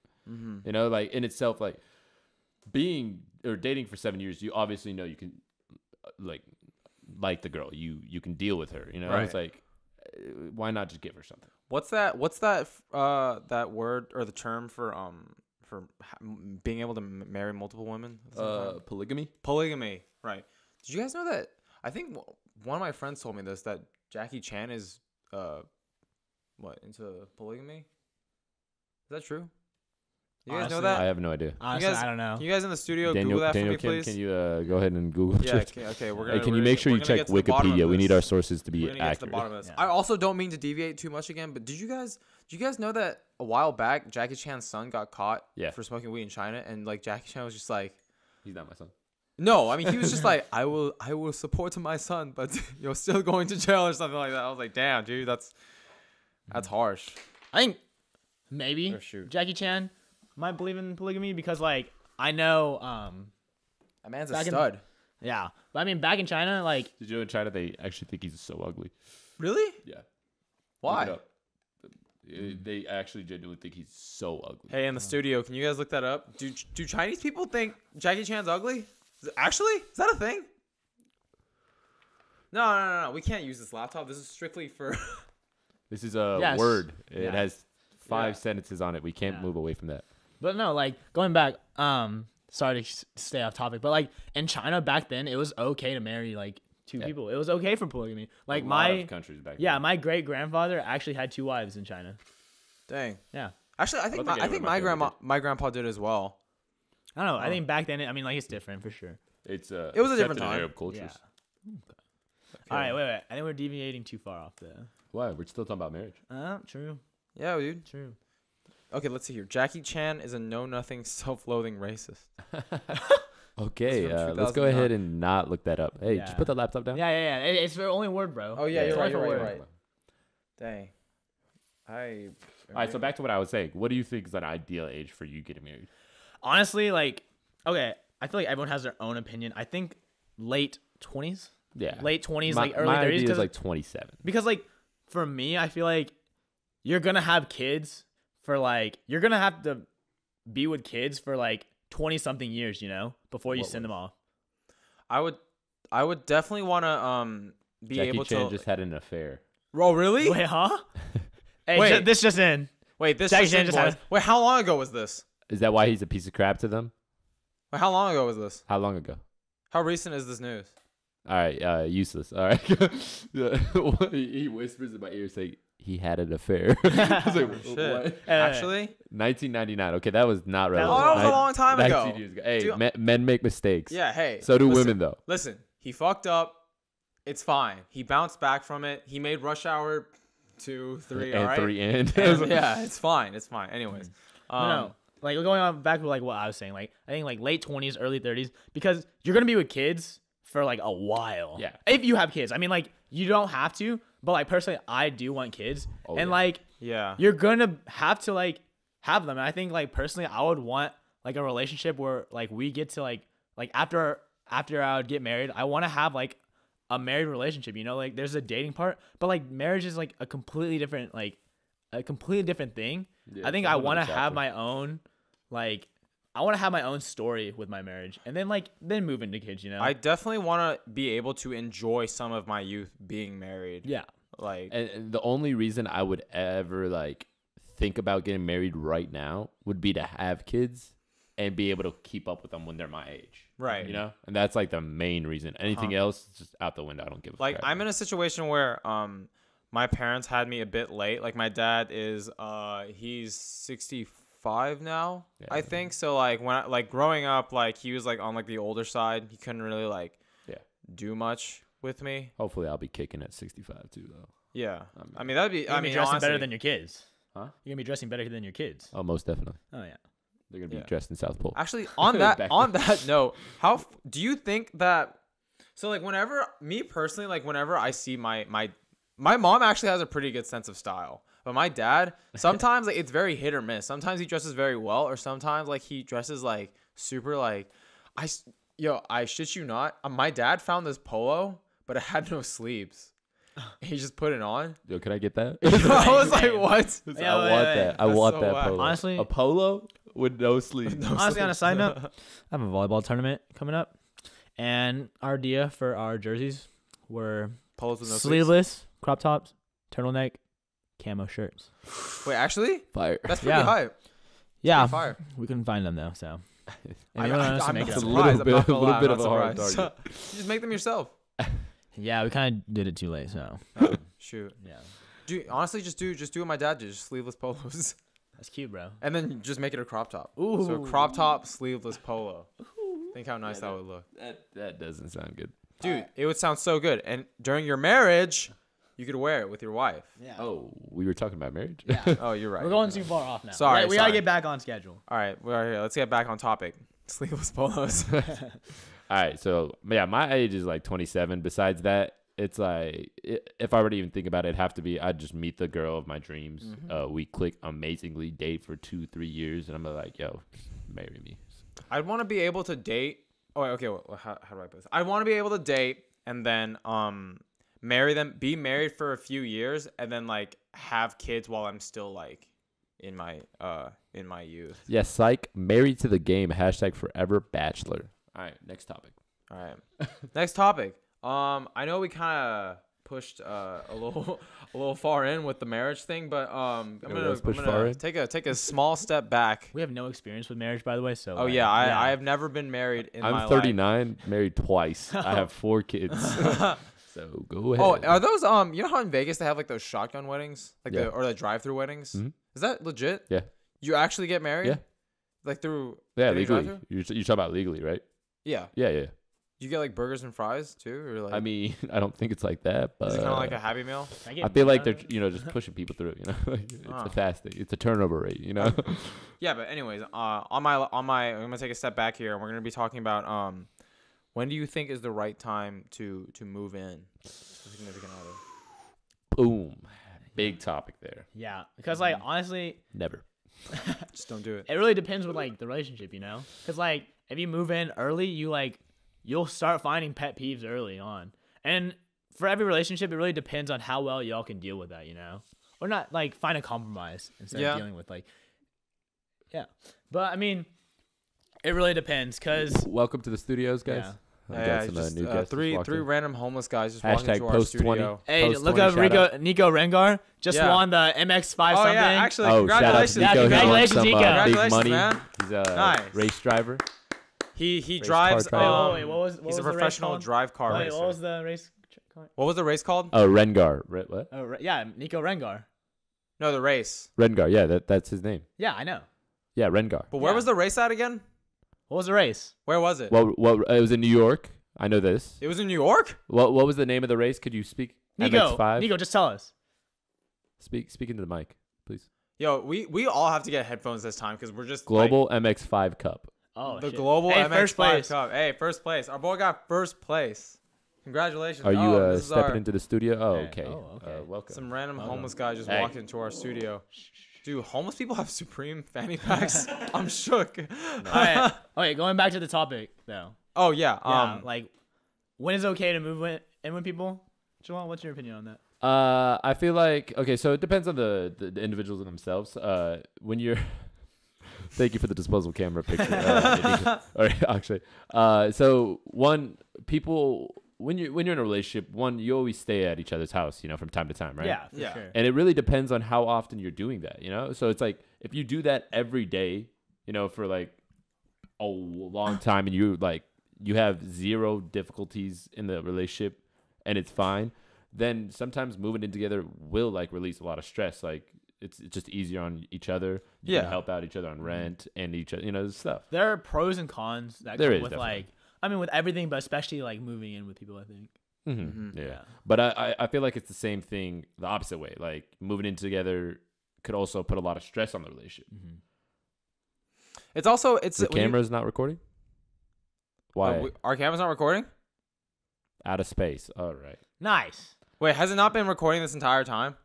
Speaker 3: You know, like in itself, like being or dating for 7 years, you obviously know you can like the girl, you can deal with her, you know,
Speaker 1: Right.
Speaker 3: It's like, why not just give her something?
Speaker 1: what's that that word or the term for being able to marry multiple women?
Speaker 3: Polygamy.
Speaker 1: Polygamy, right? Did you guys know that? I think one of my friends told me this, that Jackie Chan is into polygamy. Is that true? You guys know
Speaker 2: Honestly,
Speaker 1: that?
Speaker 3: I have no idea.
Speaker 2: honestly,
Speaker 1: guys-
Speaker 2: I don't know.
Speaker 1: Can you guys in the studio
Speaker 3: Daniel,
Speaker 1: Google that
Speaker 3: Daniel,
Speaker 1: for me, please?
Speaker 3: can you go ahead and Google?
Speaker 1: Yeah.
Speaker 3: it?
Speaker 1: Okay. We're
Speaker 3: Hey,
Speaker 1: gonna.
Speaker 3: can you make sure you
Speaker 1: we're gonna
Speaker 3: check
Speaker 1: get to the bottom of
Speaker 3: Wikipedia? We need
Speaker 1: this.
Speaker 3: our sources to
Speaker 1: We're
Speaker 3: be
Speaker 1: gonna get to the
Speaker 3: accurate.
Speaker 1: bottom of this.
Speaker 2: Yeah.
Speaker 1: I also don't mean to deviate too much again, but did you guys know that a while back Jackie Chan's son got caught for smoking weed in China, and like Jackie Chan was just like,
Speaker 3: He's not my son.
Speaker 1: no, I mean he was just like, I will support my son, but you're still going to jail or something like that. I was like, damn, dude, that's harsh.
Speaker 2: I think maybe
Speaker 1: Or shoot.
Speaker 2: Jackie Chan might believe in polygamy because like I know
Speaker 1: That man's a
Speaker 2: Back in-
Speaker 1: stud.
Speaker 2: yeah, but I mean back in China like
Speaker 3: Did you know in China they actually think he's so ugly?
Speaker 1: Really?
Speaker 3: Yeah. Look
Speaker 1: Why?
Speaker 3: it up. They actually genuinely think he's so ugly.
Speaker 1: Hey, in the studio, can you guys look that up? Do Chinese people think Jackie Chan's ugly? Actually, is that a thing? No. We can't use this laptop. This is strictly for.
Speaker 3: This is a
Speaker 2: Yes.
Speaker 3: word. It
Speaker 2: Yeah.
Speaker 3: has 5
Speaker 1: Yeah.
Speaker 3: sentences on it. We can't
Speaker 2: Yeah.
Speaker 3: move away from that.
Speaker 2: but no like going back sorry to stay off topic but like in China back then it was okay to marry like two people. It was okay for polygamy. Like
Speaker 3: A lot of countries back then.
Speaker 2: my great grandfather actually had 2 wives in China.
Speaker 1: Dang.
Speaker 2: Yeah.
Speaker 1: Actually, I think
Speaker 3: don't think
Speaker 1: I think
Speaker 3: anyone in
Speaker 1: my grandpa did as well.
Speaker 2: I don't know. I think back then, I mean, like it's different for sure.
Speaker 3: It's
Speaker 1: was a
Speaker 3: accepted
Speaker 1: different
Speaker 3: in
Speaker 1: time.
Speaker 3: Arab cultures.
Speaker 2: Yeah. All right, wait. I think we're deviating too far off there.
Speaker 3: Why? We're still talking about marriage.
Speaker 2: True.
Speaker 1: Yeah, dude.
Speaker 2: True.
Speaker 1: Okay, let's see here. Jackie Chan is a know-nothing, self-loathing racist.
Speaker 3: Okay,
Speaker 1: It's from
Speaker 3: let's go
Speaker 1: 2009.
Speaker 3: ahead and not look that up. Hey,
Speaker 2: Yeah.
Speaker 3: just put the laptop down.
Speaker 2: Yeah. It's the only word, bro.
Speaker 1: Oh, yeah,
Speaker 2: It's
Speaker 1: you're
Speaker 2: only
Speaker 1: right,
Speaker 2: for
Speaker 1: you're
Speaker 2: word.
Speaker 1: right. Dang.
Speaker 3: All right, so back to what I was saying. What do you think is an ideal age for you getting married?
Speaker 2: Honestly, like, okay, I feel like everyone has their own opinion. I think late 20s.
Speaker 3: Yeah.
Speaker 2: Late 20s,
Speaker 3: My,
Speaker 2: like early
Speaker 3: my
Speaker 2: 30s.
Speaker 3: idea is
Speaker 2: Cause,
Speaker 3: like 27.
Speaker 2: because, like, for me, I feel like you're going to have kids for, like, you're going to have to be with kids for, like, 20-something years, you know, before you send them off.
Speaker 1: I would definitely want to be
Speaker 3: Jackie
Speaker 1: able
Speaker 3: Chan
Speaker 1: to.
Speaker 3: just had an affair.
Speaker 1: Oh, really?
Speaker 2: Wait, huh? Hey,
Speaker 1: Wait.
Speaker 2: this just in.
Speaker 1: Wait, this
Speaker 2: Jackie
Speaker 1: just
Speaker 2: Chan
Speaker 1: in,
Speaker 2: just
Speaker 1: boys.
Speaker 2: had-
Speaker 1: Wait, how long ago was this?
Speaker 3: Is that why he's a piece of crap to them?
Speaker 1: Wait, how long ago was this?
Speaker 3: How long ago?
Speaker 1: How recent is this news?
Speaker 3: All right, useless. All right. Yeah. He whispers in my ear saying he had an affair. I was like,
Speaker 1: Shit.
Speaker 3: what?
Speaker 1: Actually?
Speaker 3: 1999. Okay, that was not
Speaker 2: That
Speaker 3: relevant.
Speaker 1: Oh, that was a
Speaker 3: Nin-
Speaker 1: long time
Speaker 3: 19
Speaker 1: ago.
Speaker 3: years ago. Hey,
Speaker 1: Dude.
Speaker 3: men make mistakes.
Speaker 1: Yeah, hey.
Speaker 3: So do
Speaker 1: listen,
Speaker 3: women, though.
Speaker 1: Listen, he fucked up. It's fine. He bounced back from it. He made Rush Hour 2, 3,
Speaker 3: And
Speaker 1: all right?
Speaker 3: 3 and.
Speaker 1: And, yeah, it's fine. It's fine. Anyways.
Speaker 2: No. Like, going on back to, like, what I was saying. Like, I think, like, late 20s, early 30s. Because you're going to be with kids for, like, a while.
Speaker 3: Yeah.
Speaker 2: If you have kids. I mean, like, you don't have to. But, like, personally, I do want kids.
Speaker 3: Oh,
Speaker 2: and,
Speaker 3: yeah.
Speaker 2: like,
Speaker 1: Yeah.
Speaker 2: you're going to have to, like, have them. And I think, like, personally, I would want, like, a relationship where, like, we get to, like after I would get married, I want to have, like, a married relationship, you know? Like, there's a dating part. But, like, marriage is, like, a completely different thing.
Speaker 3: Yeah,
Speaker 2: I think
Speaker 3: it's a
Speaker 2: I
Speaker 3: whole
Speaker 2: want to
Speaker 3: nother
Speaker 2: have
Speaker 3: chapter.
Speaker 2: my own, like, I want to have my own story with my marriage, and then then move into kids, you know?
Speaker 1: I definitely want to be able to enjoy some of my youth being married.
Speaker 2: Yeah.
Speaker 1: Like,
Speaker 3: And the only reason I would ever like think about getting married right now would be to have kids and be able to keep up with them when they're my age.
Speaker 1: right.
Speaker 3: You know? And that's like the main reason. Anything else is just out the window. I don't give a
Speaker 1: Like,
Speaker 3: crap.
Speaker 1: I'm in a situation where my parents had me a bit late. Like, my dad is he's 65 now,
Speaker 3: Yeah.
Speaker 1: I think. So, like, growing up, like, he was like on like the older side. He couldn't really like
Speaker 3: Yeah.
Speaker 1: do much with me.
Speaker 3: Hopefully I'll be kicking at 65 too though.
Speaker 1: Yeah.
Speaker 3: mean-
Speaker 1: I mean, that'd be
Speaker 2: You're going to be dressing better than your kids.
Speaker 3: Huh?
Speaker 2: You're going to be dressing better than your kids.
Speaker 3: Oh, most definitely.
Speaker 2: Oh, yeah.
Speaker 3: They're going to be
Speaker 1: Yeah.
Speaker 3: dressed in South Pole.
Speaker 1: Actually, on that
Speaker 3: Back
Speaker 1: on that note, do you think that? So, like, whenever me personally, like, whenever I see my mom actually has a pretty good sense of style, but my dad sometimes like it's very hit or miss. Sometimes he dresses very well, or sometimes like he dresses like super like I shit you not. My dad found this polo, but it had no sleeves. He just put it on.
Speaker 3: Yo, can I get that?
Speaker 1: I was like,
Speaker 2: Damn.
Speaker 1: what?
Speaker 2: Yeah,
Speaker 3: I
Speaker 2: wait,
Speaker 3: want
Speaker 2: wait.
Speaker 3: that. I
Speaker 1: That's
Speaker 3: want
Speaker 1: so
Speaker 3: that
Speaker 1: whack.
Speaker 3: polo.
Speaker 2: Honestly-
Speaker 3: a polo with no sleeves.
Speaker 2: Honestly, on a side note, I have a volleyball tournament coming up, and our idea for our jerseys were
Speaker 1: Polos with no sleeves.
Speaker 2: sleeveless, crop tops, turtleneck, camo shirts.
Speaker 1: Wait, actually,
Speaker 3: Fire.
Speaker 1: that's pretty
Speaker 2: Yeah.
Speaker 1: hype.
Speaker 2: Yeah,
Speaker 1: fire.
Speaker 2: we couldn't find them though, so.
Speaker 1: I'm
Speaker 2: Anyone wants to
Speaker 1: not
Speaker 2: make it up?
Speaker 1: surprised. I'm not
Speaker 3: A
Speaker 1: gonna
Speaker 3: little
Speaker 1: lie,
Speaker 3: bit
Speaker 1: I'm
Speaker 3: of
Speaker 1: not
Speaker 3: a hard
Speaker 1: surprised.
Speaker 3: target.
Speaker 1: You just make them yourself.
Speaker 2: Yeah, we kind of did it too late, so.
Speaker 1: Shoot.
Speaker 2: Yeah,
Speaker 1: Dude, honestly, just do what my dad did. Just sleeveless polos,
Speaker 2: that's cute, bro.
Speaker 1: and then just make it a crop top. So
Speaker 2: Ooh.
Speaker 1: a crop top, sleeveless polo. Think how nice that would look,
Speaker 3: That doesn't sound good.
Speaker 1: dude. It would sound so good. And during your marriage, you could wear it with your wife.
Speaker 2: Yeah.
Speaker 3: Oh, we were talking about marriage?
Speaker 2: Yeah.
Speaker 1: Oh, you're right.
Speaker 2: We're going too far off now.
Speaker 1: Sorry,
Speaker 2: we gotta
Speaker 1: sorry.
Speaker 2: get back on schedule.
Speaker 1: All right, we're here. Let's get back on topic. Sleeveless polos.
Speaker 3: All right, so yeah, my age is like 27. Besides that, it's like if I were to even think about it, it'd have to be I'd just meet the girl of my dreams. We click amazingly, date for 2-3 years, and I'm like, yo, marry me.
Speaker 1: I'd want to be able to date. Oh, okay. Well, how do I put this? I want to be able to date and then marry them, be married for a few years, and then like have kids while I'm still like in my youth.
Speaker 3: Yeah, psych. Married to the game. # forever bachelor. All right, next topic.
Speaker 1: All right. Next topic. I know we kind of pushed a little far in with the marriage thing, but I'm
Speaker 3: let's push far
Speaker 1: gonna
Speaker 3: in.
Speaker 1: take a small step back.
Speaker 2: We have no experience with marriage, by the way, so.
Speaker 1: Oh yeah, I have never been married in my
Speaker 3: I'm
Speaker 1: life.
Speaker 3: 39, married twice. I have 4 kids. So go ahead.
Speaker 1: Oh, are those you know how in Vegas they have like those shotgun weddings, like
Speaker 3: Yeah.
Speaker 1: or the drive-through weddings?
Speaker 3: Mhm.
Speaker 1: Is that legit?
Speaker 3: Yeah.
Speaker 1: You actually get married?
Speaker 3: Yeah.
Speaker 1: Like through
Speaker 3: Yeah,
Speaker 1: any
Speaker 3: legally.
Speaker 1: drive-thru?
Speaker 3: You talk about legally, right?
Speaker 1: Yeah.
Speaker 3: Yeah.
Speaker 1: You get like burgers and fries too, or like?
Speaker 3: I mean, I don't think it's like that, but
Speaker 1: is it kind of like a Happy Meal?
Speaker 3: I feel like they're just pushing people through. Like, it's a fast thing. It's a turnover rate.
Speaker 1: Yeah, but anyways, I'm gonna take a step back here, and we're gonna be talking about when do you think is the right time to move in? A significant other.
Speaker 3: Boom, big topic there.
Speaker 2: Yeah, because like honestly,
Speaker 3: Never.
Speaker 1: Just don't do it.
Speaker 2: it really depends with like the relationship, Because like if you move in early, you'll start finding pet peeves early on, and for every relationship, it really depends on how well y'all can deal with that, or not like find a compromise instead of dealing with like, yeah. But I mean, it really depends, cause
Speaker 3: Welcome to the studios, guys.
Speaker 2: Yeah.
Speaker 3: I got some
Speaker 1: just,
Speaker 3: new guests.
Speaker 1: three random homeless guys just walking
Speaker 3: Hashtag
Speaker 1: into our
Speaker 3: post 20.
Speaker 1: studio.
Speaker 2: hey,
Speaker 3: Post
Speaker 2: look
Speaker 3: 20
Speaker 2: up Nikko Reger just won the MX5
Speaker 1: Oh
Speaker 2: something.
Speaker 1: yeah, actually,
Speaker 3: Oh, shout out to
Speaker 1: congratulations.
Speaker 3: Nico.
Speaker 2: Yeah,
Speaker 3: He won
Speaker 2: congratulations,
Speaker 3: some,
Speaker 2: Nico.
Speaker 3: big
Speaker 1: Congratulations,
Speaker 3: money.
Speaker 1: man.
Speaker 3: He's a
Speaker 1: Nice.
Speaker 3: race driver.
Speaker 1: He
Speaker 3: car
Speaker 1: drives.
Speaker 3: driver.
Speaker 2: Wait, what was
Speaker 1: he's a
Speaker 2: the race
Speaker 1: professional
Speaker 2: called?
Speaker 1: drive car
Speaker 2: Wait,
Speaker 1: racer.
Speaker 2: what was the race called?
Speaker 1: What was the race called?
Speaker 3: Oh, Rengar. What?
Speaker 2: Oh, yeah, Nikko Reger.
Speaker 1: No, the race.
Speaker 3: Rengar. Yeah, that's his name.
Speaker 2: Yeah, I know.
Speaker 3: Yeah, Rengar.
Speaker 1: But where
Speaker 2: Yeah.
Speaker 1: was the race at again?
Speaker 2: What was the race?
Speaker 1: Where was it?
Speaker 3: Well, it was in New York. I know this.
Speaker 1: It was in New York.
Speaker 3: What was the name of the race? Could you speak?
Speaker 2: Nikko,
Speaker 3: MX5.
Speaker 2: Nikko, just tell us.
Speaker 3: Speak into the mic, please.
Speaker 1: Yo, we all have to get headphones this time because we're just
Speaker 3: Global MX5 Cup.
Speaker 2: Oh,
Speaker 1: the
Speaker 2: shit.
Speaker 1: global
Speaker 2: Hey,
Speaker 1: MX5
Speaker 2: first place.
Speaker 1: Cup. Hey, first place. Our boy got first place. Congratulations.
Speaker 3: Are you
Speaker 1: this is
Speaker 3: stepping
Speaker 1: our-
Speaker 3: into the studio? Oh,
Speaker 2: Hey.
Speaker 3: okay.
Speaker 2: Oh, okay.
Speaker 3: Welcome.
Speaker 1: Some random
Speaker 2: Welcome.
Speaker 1: homeless guy just
Speaker 3: Hey.
Speaker 1: walked into our studio. Dude, homeless people have Supreme fanny packs. I'm shook.
Speaker 2: All right. Okay, going back to the topic though.
Speaker 1: Oh yeah.
Speaker 2: Yeah, like when is it okay to move in with people? Jalal, what's your opinion on that?
Speaker 3: I feel like okay, so it depends on the individuals themselves. When you're, thank you for the disposable camera picture. Or actually, so people when you're in a relationship, you always stay at each other's house, from time to time, right?
Speaker 2: Yeah, for
Speaker 1: Yeah.
Speaker 2: sure.
Speaker 3: And it really depends on how often you're doing that, So it's like if you do that every day, for like a long time, and you have zero difficulties in the relationship, and it's fine, then sometimes moving in together will like release a lot of stress. Like it's just easier on each other. You can help out each other on rent and each other, stuff.
Speaker 2: There are pros and cons that
Speaker 3: There
Speaker 2: come
Speaker 3: is,
Speaker 2: with
Speaker 3: definitely.
Speaker 2: with everything, but especially like moving in with people, I think.
Speaker 3: Mm-hmm. Yeah.
Speaker 2: Yeah.
Speaker 3: But I feel like it's the same thing the opposite way. Like moving in together could also put a lot of stress on the relationship.
Speaker 2: Mm-hmm.
Speaker 1: It's also
Speaker 3: The camera's not recording? Why?
Speaker 1: Our camera's not recording.
Speaker 3: Out of space. All right.
Speaker 2: Nice.
Speaker 1: Wait, has it not been recording this entire time?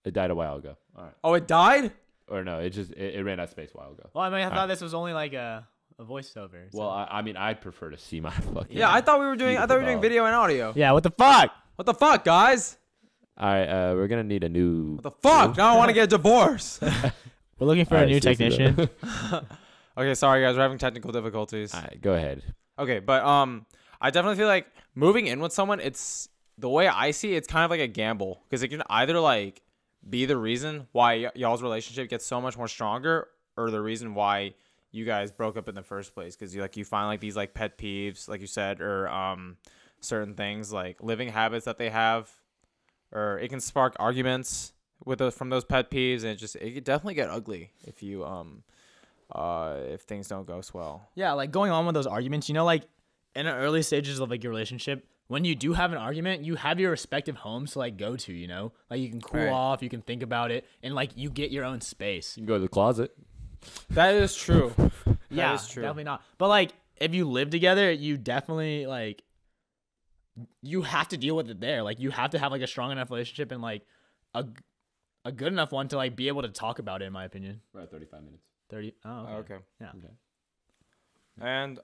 Speaker 3: It died a while ago. All right.
Speaker 1: Oh, it died.
Speaker 3: Or no, it ran out of space a while ago.
Speaker 2: Well, I
Speaker 3: All
Speaker 2: thought
Speaker 3: right.
Speaker 2: this was only like a voiceover. so-
Speaker 3: Well, I mean, I'd prefer to see my fucking.
Speaker 1: Yeah, I thought we were doing. I thought we were doing
Speaker 3: Beautiful
Speaker 1: video and audio.
Speaker 2: yeah. What the fuck?
Speaker 1: What the fuck, guys?
Speaker 3: All right, we're gonna need a new.
Speaker 1: What the fuck? Now I want to get a divorce.
Speaker 2: We're looking for
Speaker 3: All
Speaker 2: a
Speaker 3: right,
Speaker 2: new
Speaker 3: seriously,
Speaker 2: technician.
Speaker 3: though.
Speaker 1: Okay, sorry guys, we're having technical difficulties.
Speaker 3: All right, go ahead.
Speaker 1: Okay, but I definitely feel like moving in with someone, it's the way I see it, it's kind of like a gamble because it can either like be the reason why y'all's relationship gets so much more stronger, or the reason why you guys broke up in the first place because you find like these like pet peeves, like you said, or certain things like living habits that they have, or it can spark arguments from those pet peeves, and it could definitely get ugly if you if things don't go well.
Speaker 2: Yeah, like going on with those arguments, like in the early stages of like your relationship, when you do have an argument, you have your respective homes to like go to, like you can cool
Speaker 1: Right.
Speaker 2: off, you can think about it, and like you get your own space.
Speaker 3: You can go to the closet.
Speaker 1: That is true.
Speaker 2: Yeah,
Speaker 1: is true.
Speaker 2: definitely not. But like if you live together, you definitely like you have to deal with it there. Like you have to have like a strong enough relationship and like a good enough one to like be able to talk about it, in my opinion.
Speaker 3: We're at 35 minutes.
Speaker 2: 30. Oh, okay.
Speaker 1: Okay.
Speaker 2: Yeah.
Speaker 3: Okay.
Speaker 1: And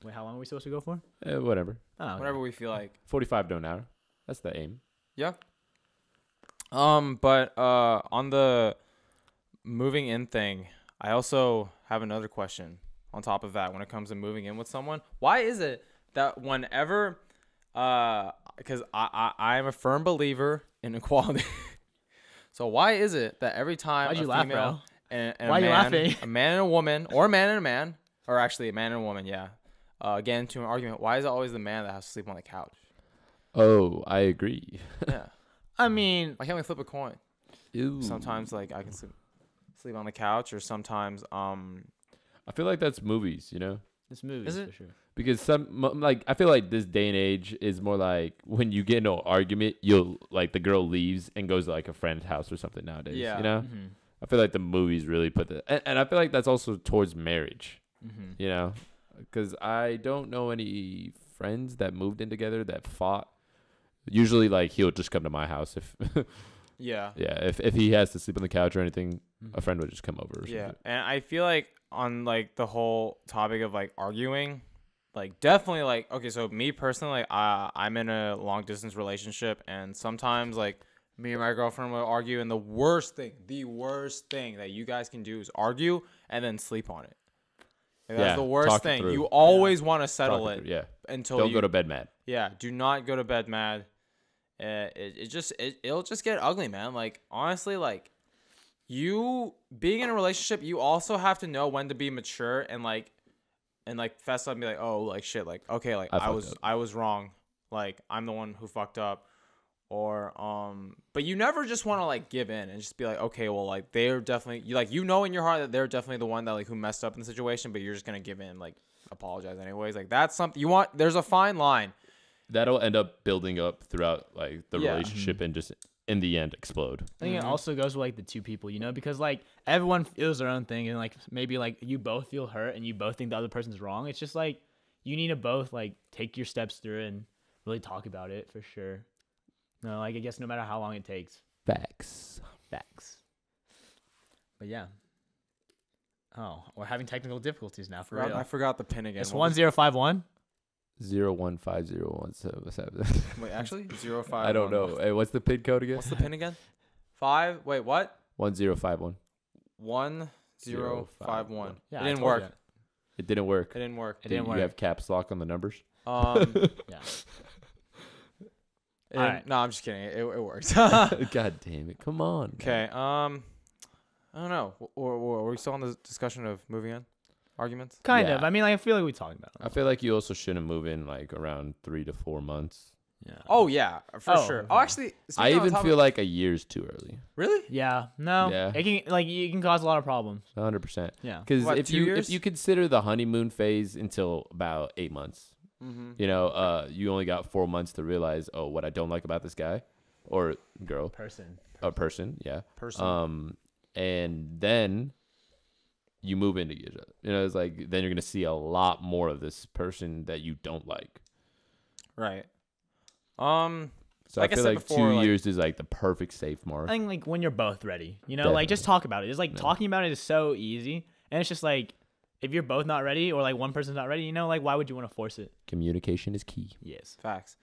Speaker 2: Wait, how long are we supposed to go for?
Speaker 3: Whatever.
Speaker 2: Oh, okay.
Speaker 1: whatever we feel like.
Speaker 3: 45 to an hour. That's the aim.
Speaker 1: Yeah. But on the moving in thing, I also have another question on top of that when it comes to moving in with someone. Why is it that whenever because I am a firm believer in equality. So why is it that every time
Speaker 2: Why'd
Speaker 1: a
Speaker 2: you laugh,
Speaker 1: female
Speaker 2: bro?
Speaker 1: and
Speaker 2: Why
Speaker 1: a
Speaker 2: you
Speaker 1: man,
Speaker 2: laughing?
Speaker 1: a man and a woman, or a man and a man, or actually a man and a woman, yeah, get into an argument, why is it always the man that has to sleep on the couch?
Speaker 3: Oh, I agree.
Speaker 1: Yeah.
Speaker 2: I mean,
Speaker 1: Why can't we flip a coin?
Speaker 3: Ew.
Speaker 1: Sometimes like I can sleep on the couch, or sometimes
Speaker 3: I feel like that's movies,
Speaker 2: this movie
Speaker 1: Is
Speaker 2: is
Speaker 1: it?
Speaker 2: for sure.
Speaker 3: Because like I feel like this day and age is more like when you get into an argument, you'll like the girl leaves and goes to like a friend's house or something nowadays.
Speaker 1: Yeah.
Speaker 3: You know, I feel like the movies really put that, and I feel like that's also towards marriage. You know, because I don't know any friends that moved in together that fought. Usually, like he'll just come to my house if.
Speaker 1: Yeah.
Speaker 3: Yeah. If he has to sleep on the couch or anything, a friend would just come over. Or
Speaker 1: Yeah,
Speaker 3: something.
Speaker 1: and I feel like on like the whole topic of like arguing. Like definitely like okay, so me personally, like I'm in a long distance relationship, and sometimes like me and my girlfriend will argue, and the worst thing that you guys can do is argue and then sleep on it. Like, that's the worst thing. You always want to settle it.
Speaker 3: Yeah.
Speaker 1: Until
Speaker 3: don't go to bed mad.
Speaker 1: Yeah, do not go to bed mad. It'll just get ugly, man. Like honestly, like you being in a relationship, you also have to know when to be mature and like fess up and be like, oh, like shit, like okay, like I was wrong, like I'm the one who fucked up, or but you never just want to like give in and just be like, okay, well, like they're definitely you know in your heart that they're definitely the one that like who messed up in the situation, but you're just gonna give in, like apologize anyways. Like that's something you want. There's a fine line
Speaker 3: that'll end up building up throughout like the relationship and just in the end explode.
Speaker 2: I think it also goes with like the two people, you know, because like everyone feels their own thing, and like maybe like you both feel hurt and you both think the other person's wrong. It's just like you need to both like take your steps through and really talk about it for sure. No, like I guess no matter how long it takes.
Speaker 3: Facts.
Speaker 2: But yeah. Oh, we're having technical difficulties now for real.
Speaker 1: I forgot the pin again.
Speaker 2: It's 1051.
Speaker 3: 0150177.
Speaker 1: Wait, actually 05.
Speaker 3: I don't know. Hey, what's the pin code again?
Speaker 1: What's the pin again? 5. Wait, what?
Speaker 3: 1051.
Speaker 1: 1051.
Speaker 2: Yeah,
Speaker 1: it didn't work.
Speaker 3: It didn't work.
Speaker 1: It didn't work.
Speaker 2: It didn't work.
Speaker 3: You have caps lock on the numbers?
Speaker 2: Yeah.
Speaker 1: Right. No, I'm just kidding. It works.
Speaker 3: God damn it! Come on.
Speaker 1: Okay. I don't know. Or are we still on the discussion of moving in arguments?
Speaker 2: Kind
Speaker 3: Yeah.
Speaker 2: of. I mean, like, I feel like we talked about it.
Speaker 3: I feel like you also shouldn't move in like around 3 to 4 months.
Speaker 2: Yeah.
Speaker 1: Oh yeah, for
Speaker 2: Oh,
Speaker 1: sure.
Speaker 2: okay.
Speaker 1: Oh, actually,
Speaker 3: I even feel like a year's too early.
Speaker 1: really.
Speaker 2: Yeah. No.
Speaker 3: Yeah.
Speaker 2: It can like you can cause a lot of problems.
Speaker 3: 100%.
Speaker 2: Yeah.
Speaker 3: Because
Speaker 1: What,
Speaker 3: if
Speaker 1: 2
Speaker 3: you
Speaker 1: years?
Speaker 3: if you consider the honeymoon phase until about 8 months, you know, you only got 4 months to realize, oh, what I don't like about this guy or girl,
Speaker 2: Person.
Speaker 3: a person, yeah,
Speaker 1: Person.
Speaker 3: and then you move into each other. You know, it's like then you're gonna see a lot more of this person that you don't like.
Speaker 1: Right.
Speaker 3: So
Speaker 1: Like I
Speaker 3: I feel
Speaker 1: said
Speaker 3: like
Speaker 1: before,
Speaker 3: 2
Speaker 1: like-
Speaker 3: years is like the perfect safe mark.
Speaker 2: I think like when you're both ready, you know, like just talk about it. It's like talking about it is so easy, and it's just like if you're both not ready or like one person's not ready, you know, like why would you want to force it?
Speaker 3: Communication is key.
Speaker 2: Yes.
Speaker 1: Facts.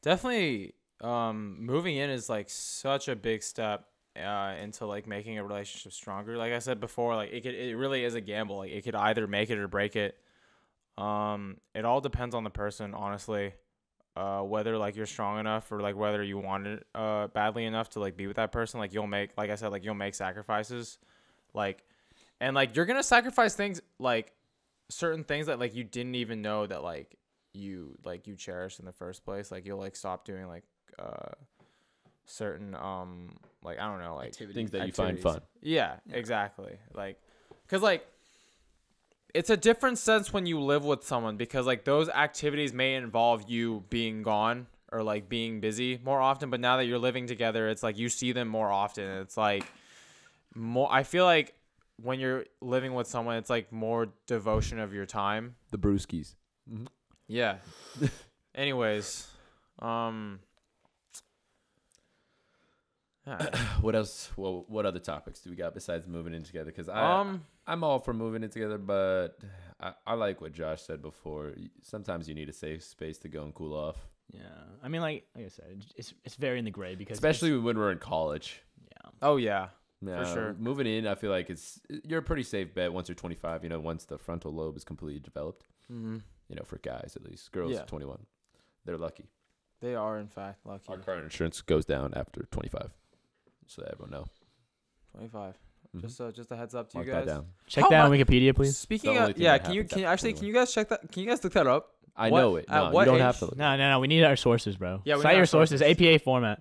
Speaker 1: Definitely. Moving in is like such a big step into like making a relationship stronger. Like I said before, like it really is a gamble. Like it could either make it or break it. It all depends on the person, honestly. Whether like you're strong enough or like whether you want it badly enough to like be with that person. Like you'll make, like I said, like you'll make sacrifices, like, and like you're gonna sacrifice things, like certain things that like you didn't even know that like you cherished in the first place. Like you'll like stop doing like certain like I don't know, like
Speaker 3: Things that you find fun.
Speaker 1: Yeah, exactly. Like, cause like it's a different sense when you live with someone, because like those activities may involve you being gone or like being busy more often. But now that you're living together, it's like you see them more often. It's like more. I feel like when you're living with someone, it's like more devotion of your time.
Speaker 3: The brewskis.
Speaker 1: Yeah. Anyways,
Speaker 3: What else? Well, what other topics do we got besides moving in together? Because I'm all for moving in together, but I like what Josh said before. Sometimes you need a safe space to go and cool off.
Speaker 2: Yeah. I mean, like I said, it's very in the gray because
Speaker 3: Especially when we're in college.
Speaker 2: yeah.
Speaker 1: oh yeah.
Speaker 3: Yeah,
Speaker 1: For sure.
Speaker 3: Moving in, I feel like you're a pretty safe bet once you're 25. You know, once the frontal lobe is completely developed.
Speaker 1: Mm-hmm.
Speaker 3: You know, for guys at least. Girls,
Speaker 1: Yeah.
Speaker 3: 21. They're lucky.
Speaker 1: They are in fact lucky.
Speaker 3: Our car insurance goes down after 25. So that everyone know.
Speaker 1: 25.
Speaker 3: Mhm.
Speaker 1: Just a heads up to
Speaker 3: Mark
Speaker 1: you
Speaker 3: that
Speaker 1: guys.
Speaker 3: down.
Speaker 2: Check
Speaker 1: How
Speaker 2: that on
Speaker 1: much-
Speaker 2: Wikipedia, please.
Speaker 1: Speaking
Speaker 3: The only
Speaker 1: of,
Speaker 3: thing
Speaker 1: yeah,
Speaker 3: that
Speaker 1: can you
Speaker 3: happens after
Speaker 1: can you guys check that? Can you guys look that up?
Speaker 3: I
Speaker 1: What-
Speaker 3: know it.
Speaker 1: at
Speaker 3: No,
Speaker 1: what
Speaker 3: you don't
Speaker 1: age?
Speaker 3: have to look.
Speaker 2: No. We need our sources, bro.
Speaker 1: Yeah, we
Speaker 2: Cite
Speaker 1: need
Speaker 2: your
Speaker 1: our
Speaker 2: sources.
Speaker 1: sources.
Speaker 2: APA format.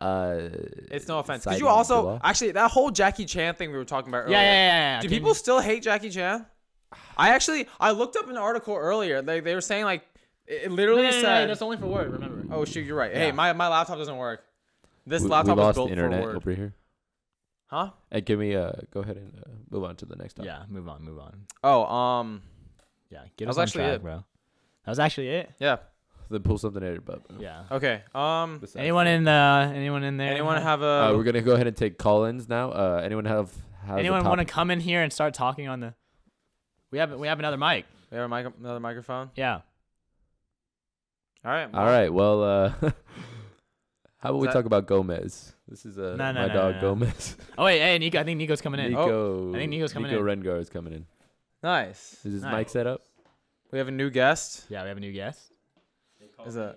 Speaker 1: It's no offense, because
Speaker 3: citing
Speaker 1: you also
Speaker 3: the law.
Speaker 1: actually that whole Jackie Chan thing we were talking about earlier.
Speaker 2: Yeah.
Speaker 1: Do people still hate Jackie Chan? I looked up an article earlier. They were saying like It literally said.
Speaker 2: that's only for Word. Remember.
Speaker 1: Oh shoot, you're right.
Speaker 2: Yeah.
Speaker 1: Hey, my laptop doesn't work. This
Speaker 3: we
Speaker 1: laptop was
Speaker 3: lost
Speaker 1: built
Speaker 3: internet
Speaker 1: for Word.
Speaker 3: over here.
Speaker 1: Huh?
Speaker 3: Hey, can we go ahead and move on to the next topic?
Speaker 2: Yeah, move on.
Speaker 1: Oh,
Speaker 2: Yeah, get
Speaker 1: That
Speaker 2: us
Speaker 1: was
Speaker 2: on
Speaker 1: actually
Speaker 2: track,
Speaker 1: it.
Speaker 2: bro. That was actually it.
Speaker 1: yeah.
Speaker 3: Then pull something out of your butt.
Speaker 2: Yeah.
Speaker 1: Okay.
Speaker 3: Besides
Speaker 2: Anyone in there?
Speaker 1: Anyone have
Speaker 3: we're gonna go ahead and take call-ins now. Anyone has
Speaker 2: Anyone
Speaker 3: a
Speaker 2: want to
Speaker 3: topic?
Speaker 2: come in here and start talking on the? We have another mic.
Speaker 1: We have another microphone.
Speaker 2: Yeah.
Speaker 1: All right.
Speaker 3: All right. Well, how about we
Speaker 1: that-
Speaker 3: talk about Gomez? This is
Speaker 2: No,
Speaker 3: my
Speaker 2: no,
Speaker 3: dog
Speaker 2: no.
Speaker 3: Gomez.
Speaker 2: Oh wait, hey Nico. I think Nico's coming in.
Speaker 3: Nico.
Speaker 2: I think Nico's coming
Speaker 3: Nico
Speaker 2: in.
Speaker 3: Rengar is coming in.
Speaker 1: Nice.
Speaker 3: Is his
Speaker 2: Nice.
Speaker 3: mic set up?
Speaker 1: We have a new guest.
Speaker 2: Yeah, we have a new guest.
Speaker 1: Is that?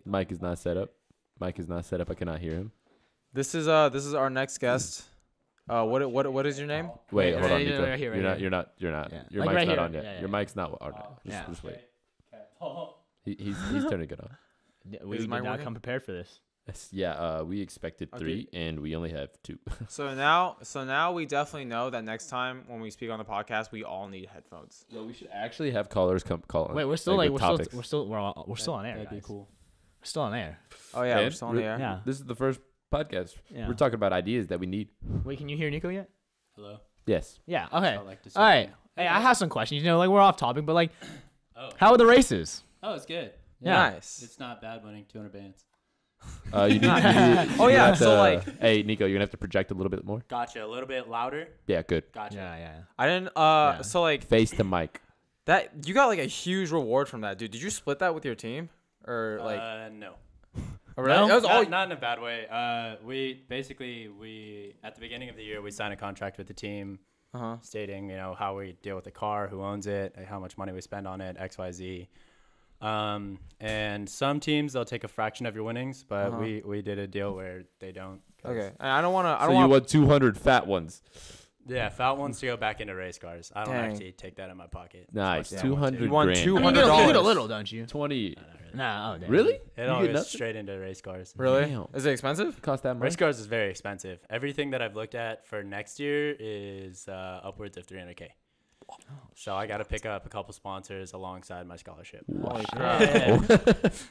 Speaker 3: Mic is not set up. Mic is not set up. I cannot hear him.
Speaker 1: This is our next guest. What is your name?
Speaker 3: Wait, hold on,
Speaker 2: right
Speaker 3: Nico.
Speaker 2: here,
Speaker 3: You're not.
Speaker 2: here.
Speaker 3: You're not. You're not.
Speaker 2: Yeah.
Speaker 3: Your
Speaker 2: Like
Speaker 3: mic's
Speaker 2: right
Speaker 3: not
Speaker 2: here.
Speaker 3: on yet.
Speaker 2: Yeah,
Speaker 3: Your
Speaker 2: yeah.
Speaker 3: mic's not on.
Speaker 2: Yeah.
Speaker 3: Just wait. He's turning it on.
Speaker 2: We
Speaker 1: Is
Speaker 2: did
Speaker 1: mine
Speaker 2: not
Speaker 1: working?
Speaker 2: come prepared for this.
Speaker 3: Yeah. We expected
Speaker 1: Okay.
Speaker 3: 3, and we only have 2.
Speaker 1: So now we definitely know that next time when we speak on the podcast, we all need headphones.
Speaker 3: Well, we should actually have callers come call.
Speaker 2: Wait, we're still
Speaker 3: with
Speaker 2: we're
Speaker 3: topics.
Speaker 2: still on air.
Speaker 4: That'd be
Speaker 2: guys.
Speaker 4: cool.
Speaker 2: We're still on air.
Speaker 1: Oh yeah, we're
Speaker 3: And
Speaker 1: still on the air.
Speaker 2: Yeah.
Speaker 3: This is the first podcast.
Speaker 2: Yeah.
Speaker 3: We're talking about ideas that we need.
Speaker 2: Wait, can you hear Nico yet?
Speaker 4: Hello.
Speaker 3: Yes.
Speaker 2: Yeah. Okay.
Speaker 4: I'd like to see
Speaker 2: All right.
Speaker 4: you.
Speaker 2: Hey, I have some questions. You know, like we're off topic, but like,
Speaker 4: Oh.
Speaker 2: how are the races?
Speaker 4: Oh, it's good.
Speaker 2: Yeah.
Speaker 1: Nice.
Speaker 4: It's not bad winning 200 bands.
Speaker 3: You need,
Speaker 1: Oh, yeah,
Speaker 3: have
Speaker 1: so,
Speaker 3: to-
Speaker 1: like-
Speaker 3: hey Nico, you're gonna have to project a little bit more.
Speaker 4: Gotcha. A little bit louder.
Speaker 3: Yeah, good.
Speaker 4: Gotcha.
Speaker 2: Yeah.
Speaker 1: I didn't.
Speaker 2: Yeah.
Speaker 1: So like
Speaker 3: Face the mic.
Speaker 1: that, you got like a huge reward from that, dude. Did you split that with your team, or like?
Speaker 4: No.
Speaker 1: Oh, really?
Speaker 2: no?
Speaker 1: That was all.
Speaker 4: Not in a bad way. We at the beginning of the year we signed a contract with the team stating how we deal with the car, who owns it, how much money we spend on it, X, Y, Z. And some teams they'll take a fraction of your winnings, but we did a deal where they don't.
Speaker 1: Okay. And I don't want to. I
Speaker 3: So
Speaker 1: don't
Speaker 3: you
Speaker 1: want.
Speaker 3: want 200 fat ones.
Speaker 4: Yeah, Fout wants to go back into race cars. I don't
Speaker 1: Dang.
Speaker 4: actually take that in my pocket.
Speaker 3: Nice.
Speaker 4: as much as I want to.
Speaker 3: 200
Speaker 1: You won
Speaker 3: grand.
Speaker 2: You
Speaker 1: $200.
Speaker 2: get a little, don't you?
Speaker 3: 20.
Speaker 2: Nah. Oh, damn.
Speaker 3: Really?
Speaker 4: It
Speaker 3: You
Speaker 4: all
Speaker 3: get
Speaker 4: goes
Speaker 3: nothing?
Speaker 4: straight into race cars.
Speaker 1: Really?
Speaker 3: Damn.
Speaker 1: Is it expensive?
Speaker 3: Cost that much?
Speaker 4: Race cars is very expensive. Everything that I've looked at for next year is upwards of 300K. So I got to pick up a couple sponsors alongside my scholarship.
Speaker 1: Holy crap.
Speaker 2: Yeah.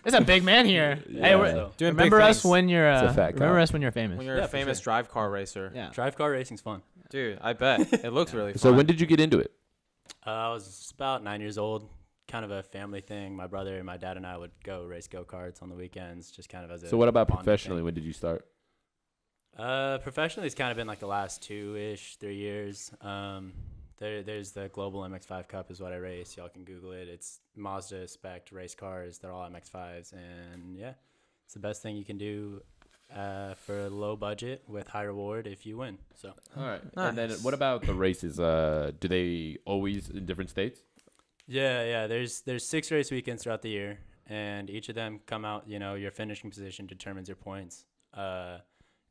Speaker 2: There's a big man here. Hey,
Speaker 3: Yeah.
Speaker 2: we're,
Speaker 4: So,
Speaker 1: Doing big
Speaker 2: remember us
Speaker 1: things.
Speaker 2: when you're
Speaker 3: It's a fat
Speaker 2: remember
Speaker 3: cock.
Speaker 2: us when you're famous.
Speaker 1: When you're
Speaker 4: Yeah,
Speaker 1: a
Speaker 4: for
Speaker 1: famous
Speaker 4: sure.
Speaker 1: drive car racer.
Speaker 2: Yeah.
Speaker 4: drive car racing's fun.
Speaker 1: Dude, I bet it looks really fun.
Speaker 3: So when did you get into it?
Speaker 4: I was about 9 years old. Kind of a family thing. My brother, my dad, and I would go race go-karts on the weekends, just kind of as a.
Speaker 3: So what about
Speaker 4: bonding
Speaker 3: professionally?
Speaker 4: thing.
Speaker 3: When did you start?
Speaker 4: Professionally, it's kind of been like the last 3 years. There's the Global MX-5 Cup is what I race. Y'all can Google it. It's Mazda spec race cars. They're all MX-5s, and yeah, it's the best thing you can do for a low budget with high reward if you win. So
Speaker 3: All right. And then
Speaker 1: Nice.
Speaker 3: what about the races? Do they always in different states?
Speaker 4: yeah. There's 6 race weekends throughout the year, and each of them come out. Your finishing position determines your points.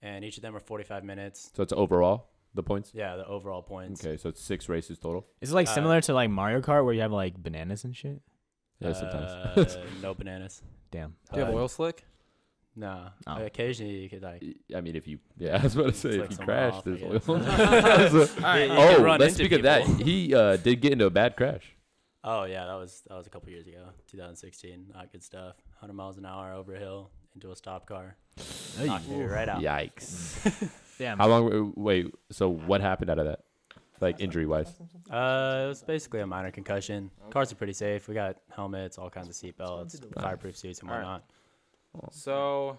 Speaker 4: And each of them are 45 minutes.
Speaker 3: So it's overall the points.
Speaker 4: Yeah, the overall points.
Speaker 3: Okay, so it's 6 races total.
Speaker 2: Is it like similar to like Mario Kart where you have like bananas and shit?
Speaker 3: Yeah, sometimes.
Speaker 4: No bananas.
Speaker 2: Damn.
Speaker 1: Do you have
Speaker 4: Uh,
Speaker 1: oil slick?
Speaker 4: No.
Speaker 2: Oh.
Speaker 4: Occasionally you could like.
Speaker 3: I mean, if you, I was about to say,
Speaker 4: Flick
Speaker 3: if you
Speaker 4: someone
Speaker 3: crash,
Speaker 4: off,
Speaker 3: there's
Speaker 4: I
Speaker 3: oil.
Speaker 4: guess.
Speaker 3: So-
Speaker 1: right.
Speaker 4: You can
Speaker 3: oh,
Speaker 4: run
Speaker 3: let's
Speaker 4: into
Speaker 3: speak of that.
Speaker 4: people.
Speaker 3: He did get into a bad crash.
Speaker 4: Oh yeah, that was a couple years ago, 2016. Not good stuff. 100 miles an hour over a hill into a stop car. Knocked me right out.
Speaker 3: Yikes.
Speaker 2: Damn.
Speaker 3: How long? Wait. So what happened out of that? Like injury wise?
Speaker 4: It was basically a minor concussion. Cars are pretty safe. We got helmets, all kinds of seat belts, fireproof suits, and
Speaker 1: All right.
Speaker 4: whatnot.
Speaker 1: So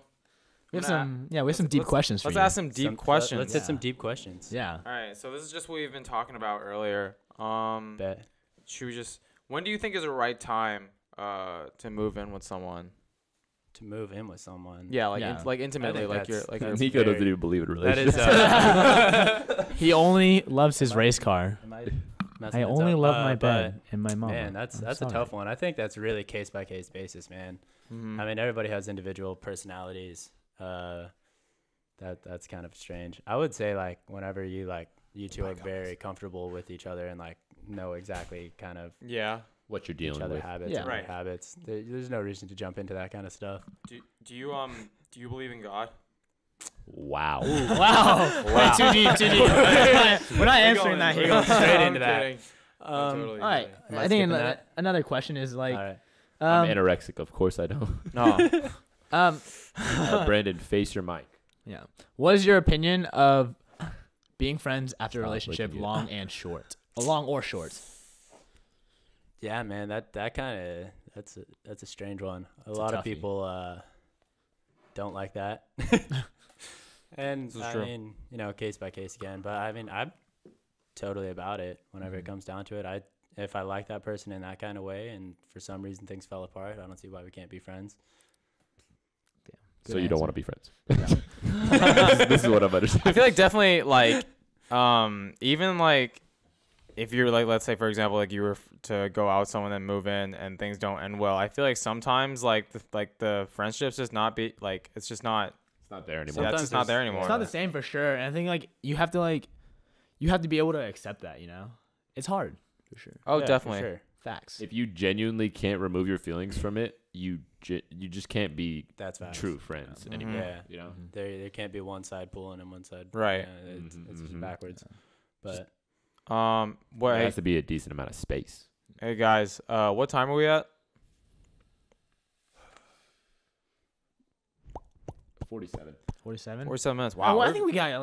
Speaker 2: We have
Speaker 1: I'm
Speaker 2: some some deep
Speaker 1: let's-
Speaker 2: questions for
Speaker 1: let's
Speaker 2: you.
Speaker 1: ask some deep questions.
Speaker 4: Let's hit some deep questions.
Speaker 2: Yeah.
Speaker 1: All right. So this is just what we've been talking about earlier.
Speaker 4: Bet.
Speaker 1: Should we just? When do you think is the right time to move in with someone?
Speaker 4: To move in with someone.
Speaker 1: Yeah, like
Speaker 2: Yeah.
Speaker 1: like intimately,
Speaker 4: think
Speaker 1: like you're
Speaker 4: that's-
Speaker 1: like
Speaker 4: that's
Speaker 3: Nico doesn't
Speaker 4: very-
Speaker 3: even believe in
Speaker 4: That
Speaker 3: relationships.
Speaker 4: is.
Speaker 2: He only loves his race car.
Speaker 4: Am I
Speaker 2: I
Speaker 4: messing this
Speaker 2: only
Speaker 4: up?
Speaker 2: love my
Speaker 4: But,
Speaker 2: bed and my mom.
Speaker 4: Man, that's a tough one. I think that's really case by case basis, man.
Speaker 1: Mhm.
Speaker 4: I mean, everybody has individual personalities. That's kind of strange. I would say like whenever you two are very comfortable with each other and like know exactly kind of
Speaker 1: Yeah.
Speaker 3: What you're
Speaker 4: each
Speaker 3: dealing
Speaker 4: other
Speaker 3: with.
Speaker 4: habits
Speaker 2: Yeah.
Speaker 4: and their
Speaker 1: Right.
Speaker 4: habits. There's no reason to jump into that kind of stuff.
Speaker 1: Do you believe in God?
Speaker 3: Wow.
Speaker 2: Wow. Wait, too deep. We're not answering that
Speaker 4: We're
Speaker 2: here.
Speaker 4: going straight
Speaker 1: I'm
Speaker 4: into that.
Speaker 1: kidding. Totally.
Speaker 2: All right.
Speaker 4: Am I
Speaker 2: I think
Speaker 4: skipping that?
Speaker 2: another question is like,
Speaker 4: All right.
Speaker 3: I'm anorexic, of course I don't.
Speaker 1: No.
Speaker 3: Brandon, face your mic.
Speaker 2: yeah. What is your opinion of being friends after a
Speaker 3: Stop
Speaker 2: relationship,
Speaker 3: licking it.
Speaker 2: long and short, long or short?
Speaker 4: Yeah, man, that kind of that's a strange one. A lot of
Speaker 2: toughie.
Speaker 4: people don't like that. And
Speaker 1: This is
Speaker 4: I
Speaker 1: true.
Speaker 4: mean, case by case again, but I mean, I'm totally about it whenever it comes down to it. If I like that person in that kind of way and for some reason things fell apart, I don't see why we can't be friends.
Speaker 3: So you don't want to be friends.
Speaker 2: Yeah.
Speaker 3: This is what I'm
Speaker 1: I
Speaker 3: understanding.
Speaker 1: feel like definitely like even like if you're like, let's say for example, like you were to go out with someone and move in and things don't end well, I feel like sometimes like the friendships just not be like it's just not
Speaker 3: It's not there
Speaker 1: yeah,
Speaker 3: anymore.
Speaker 1: it's just not there anymore.
Speaker 2: It's not the same for sure. And I think like you have to be able to accept that. It's hard for sure.
Speaker 1: Oh,
Speaker 4: Yeah, for
Speaker 1: definitely.
Speaker 4: sure.
Speaker 2: Facts.
Speaker 3: If you genuinely can't remove your feelings from it, you just can't be
Speaker 4: That's facts.
Speaker 3: true friends
Speaker 1: Mhm.
Speaker 3: anymore.
Speaker 4: Yeah.
Speaker 3: You know.
Speaker 4: There can't be one side pulling and one side
Speaker 1: Right.
Speaker 4: it's just backwards. But
Speaker 3: There
Speaker 1: what
Speaker 3: has to be a decent amount of space.
Speaker 1: hey guys, what time are we at?
Speaker 3: 47.
Speaker 2: 47.
Speaker 1: 47 minutes.
Speaker 2: Wow.
Speaker 1: Wow.
Speaker 2: I think we got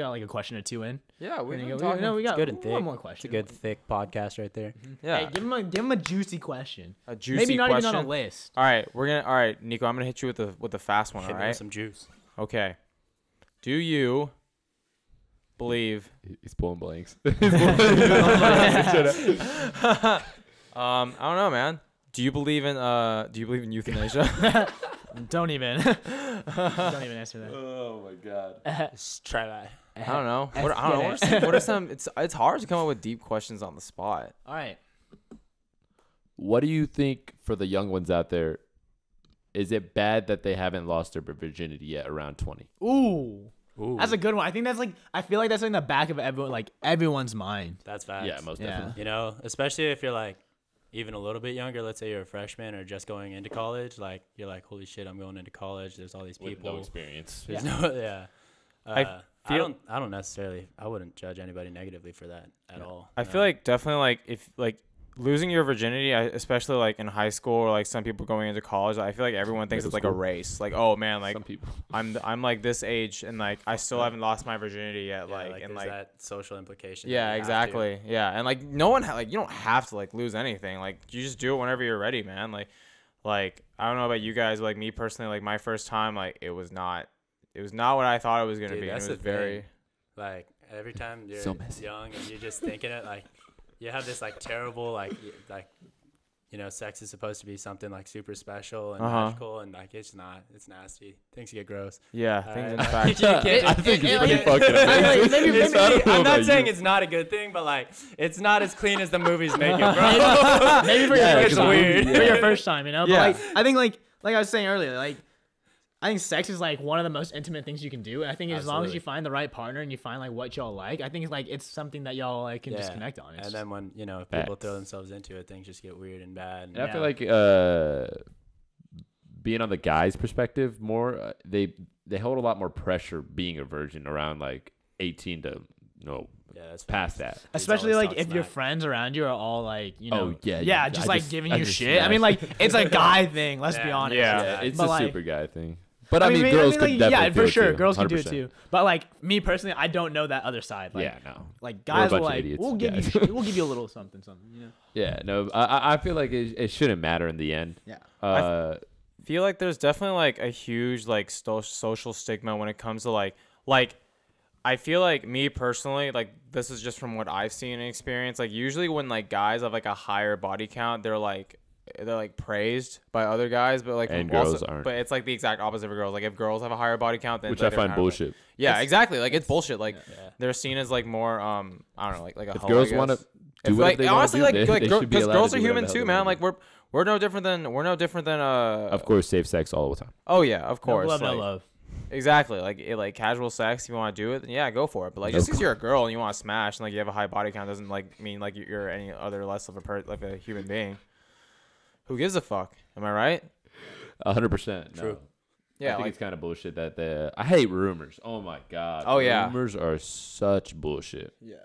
Speaker 2: like a question or two in.
Speaker 1: yeah, we've been
Speaker 2: No,
Speaker 1: talking.
Speaker 2: we got
Speaker 4: good and
Speaker 2: one
Speaker 4: thick.
Speaker 2: more
Speaker 4: It's
Speaker 2: question.
Speaker 4: a good thick podcast right there.
Speaker 1: Yeah.
Speaker 2: Hey, give him a juicy question.
Speaker 1: A juicy
Speaker 2: Maybe not
Speaker 1: question.
Speaker 2: even on a list.
Speaker 1: All right, Nico, I'm gonna hit you with the fast one.
Speaker 4: Hit
Speaker 1: All
Speaker 4: me with
Speaker 1: right.
Speaker 4: some juice.
Speaker 1: Okay. Do you believe?
Speaker 3: He's pulling blanks.
Speaker 1: I don't know, man. Do you believe in euthanasia?
Speaker 2: Don't even answer that.
Speaker 3: Oh my god.
Speaker 4: Just try that.
Speaker 1: I don't know. What are some? It's hard to come up with deep questions on the spot.
Speaker 2: All right.
Speaker 3: What do you think for the young ones out there? Is it bad that they haven't lost their virginity yet around 20?
Speaker 2: Ooh.
Speaker 4: Ooh,
Speaker 2: That's a good one. I feel like that's in the back of everyone's mind.
Speaker 4: that's facts.
Speaker 3: Yeah, most
Speaker 2: Yeah.
Speaker 3: definitely.
Speaker 4: Especially if you're like even a little bit younger. Let's say you're a freshman or just going into college. Like you're like, holy shit, I'm going into college. There's all these
Speaker 3: With
Speaker 4: people.
Speaker 3: no experience.
Speaker 4: There's no, yeah.
Speaker 1: I
Speaker 4: I don't necessarily. I wouldn't judge anybody negatively for that at all.
Speaker 1: I feel like definitely like if like losing your virginity, especially like in high school or like some people going into college, I feel like everyone thinks
Speaker 3: Middle
Speaker 1: it's like a
Speaker 3: school.
Speaker 1: race. Like, oh man, like
Speaker 3: Some people.
Speaker 1: I'm like this age and like I still haven't lost my virginity yet.
Speaker 4: yeah,
Speaker 1: Like and
Speaker 4: there's
Speaker 1: like
Speaker 4: that social implication.
Speaker 1: yeah,
Speaker 4: that you have to.
Speaker 1: exactly. Yeah, and like no one like you don't have to like lose anything. Like you just do it whenever you're ready, man. Like I don't know about you guys, but like me personally, like my first time, like it was not what I thought it was gonna
Speaker 4: Dude,
Speaker 1: be. And
Speaker 4: that's
Speaker 1: it was
Speaker 4: the
Speaker 1: very
Speaker 4: thing. Like every time you're
Speaker 3: So messy.
Speaker 4: young and you're just thinking it, like you have this like terrible like sex is supposed to be something like super special and magical, and like it's not. It's nasty. Things get gross.
Speaker 1: yeah. Things in
Speaker 4: Alright.
Speaker 1: fact.
Speaker 3: I think it's pretty
Speaker 2: it-
Speaker 3: fucking amazing.
Speaker 2: maybe-
Speaker 3: I don't know
Speaker 4: I'm not
Speaker 3: about
Speaker 4: saying
Speaker 3: you.
Speaker 4: it's not a good thing, but like it's not as clean as the movies make it, bro.
Speaker 2: Maybe for your
Speaker 3: Yeah,
Speaker 2: first
Speaker 4: it's
Speaker 2: time.
Speaker 4: weird.
Speaker 2: For your first time, But
Speaker 1: Yeah.
Speaker 2: like I think like I was saying earlier, like I think sex is like one of the most intimate things you can do. And I think as long as
Speaker 4: Absolutely.
Speaker 2: you find the right partner and you find like what y'all like, I think it's something that y'all like can just connect on. It's
Speaker 4: And then when people
Speaker 3: Facts.
Speaker 4: throw themselves into it, things just get weird and bad.
Speaker 3: And I feel like being on the guy's perspective more, they hold a lot more pressure being a virgin around like 18 to
Speaker 4: yeah, that's
Speaker 3: past that.
Speaker 2: especially
Speaker 4: always
Speaker 2: like
Speaker 4: talk
Speaker 2: if your
Speaker 4: smack.
Speaker 2: friends around you are all like
Speaker 3: yeah,
Speaker 2: just
Speaker 3: I
Speaker 2: like
Speaker 3: just-
Speaker 2: giving
Speaker 3: I
Speaker 2: you
Speaker 3: just
Speaker 2: shit. I mean
Speaker 3: smashed.
Speaker 2: like it's a guy thing. Let's be
Speaker 4: Yeah.
Speaker 2: honest.
Speaker 1: Yeah.
Speaker 3: It's
Speaker 2: But,
Speaker 3: a
Speaker 2: like-
Speaker 3: super guy thing. But I mean, girls could
Speaker 2: like,
Speaker 3: definitely
Speaker 2: yeah,
Speaker 3: do
Speaker 2: for
Speaker 3: it
Speaker 2: sure,
Speaker 3: too,
Speaker 2: girls can do it
Speaker 3: 100%.
Speaker 2: too. But like me personally, I don't know that other side. Like,
Speaker 3: Yeah, no.
Speaker 2: like
Speaker 3: We're a
Speaker 2: guys will
Speaker 3: bunch of
Speaker 2: like
Speaker 3: idiots,
Speaker 2: we'll give
Speaker 3: guys.
Speaker 2: you we'll give you a little something.
Speaker 3: Yeah, no. I feel like it shouldn't matter in the end.
Speaker 2: Yeah.
Speaker 1: Feel like there's definitely like a huge like social stigma when it comes to like I feel like me personally, like this is just from what I've seen and experienced, like usually when like guys have like a higher body count, they're like praised by other guys, but like
Speaker 3: And
Speaker 1: also,
Speaker 3: girls aren't.
Speaker 1: But it's like the exact opposite for girls. Like if girls have a higher body count, then
Speaker 3: Which
Speaker 1: it's, like,
Speaker 3: I
Speaker 1: they're
Speaker 3: find
Speaker 1: kind of, like-
Speaker 3: bullshit.
Speaker 1: yeah, exactly. Like it's bullshit. Like
Speaker 4: Yeah.
Speaker 1: they're seen as like more I don't know, like a
Speaker 3: If
Speaker 1: hoe,
Speaker 3: girls
Speaker 1: I
Speaker 3: want to
Speaker 1: guess.
Speaker 3: do
Speaker 1: If,
Speaker 3: whatever
Speaker 1: like
Speaker 3: they want
Speaker 1: honestly,
Speaker 3: to do,
Speaker 1: like
Speaker 3: they should be
Speaker 1: because
Speaker 3: allowed
Speaker 1: girls
Speaker 3: to
Speaker 1: are
Speaker 3: do whatever
Speaker 1: human
Speaker 3: the
Speaker 1: too,
Speaker 3: hell they
Speaker 1: man.
Speaker 3: want
Speaker 1: Like we're no different than
Speaker 3: Of course, safe sex all the time.
Speaker 1: Oh yeah, of
Speaker 2: No
Speaker 1: course.
Speaker 2: love, no
Speaker 1: like,
Speaker 2: love.
Speaker 1: Exactly. Like casual sex, if you want to do it, then yeah, go for it. But like just because you're a girl and you want to smash and like you have a high body count doesn't like mean like you're any other less of like a human being. Who gives a fuck? Am I right?
Speaker 3: 100%.
Speaker 4: True.
Speaker 1: Yeah.
Speaker 3: I think
Speaker 1: Like
Speaker 3: it's kind of bullshit that I hate rumors. Oh my god.
Speaker 1: Oh, yeah.
Speaker 3: Rumors are such bullshit.
Speaker 2: Yeah.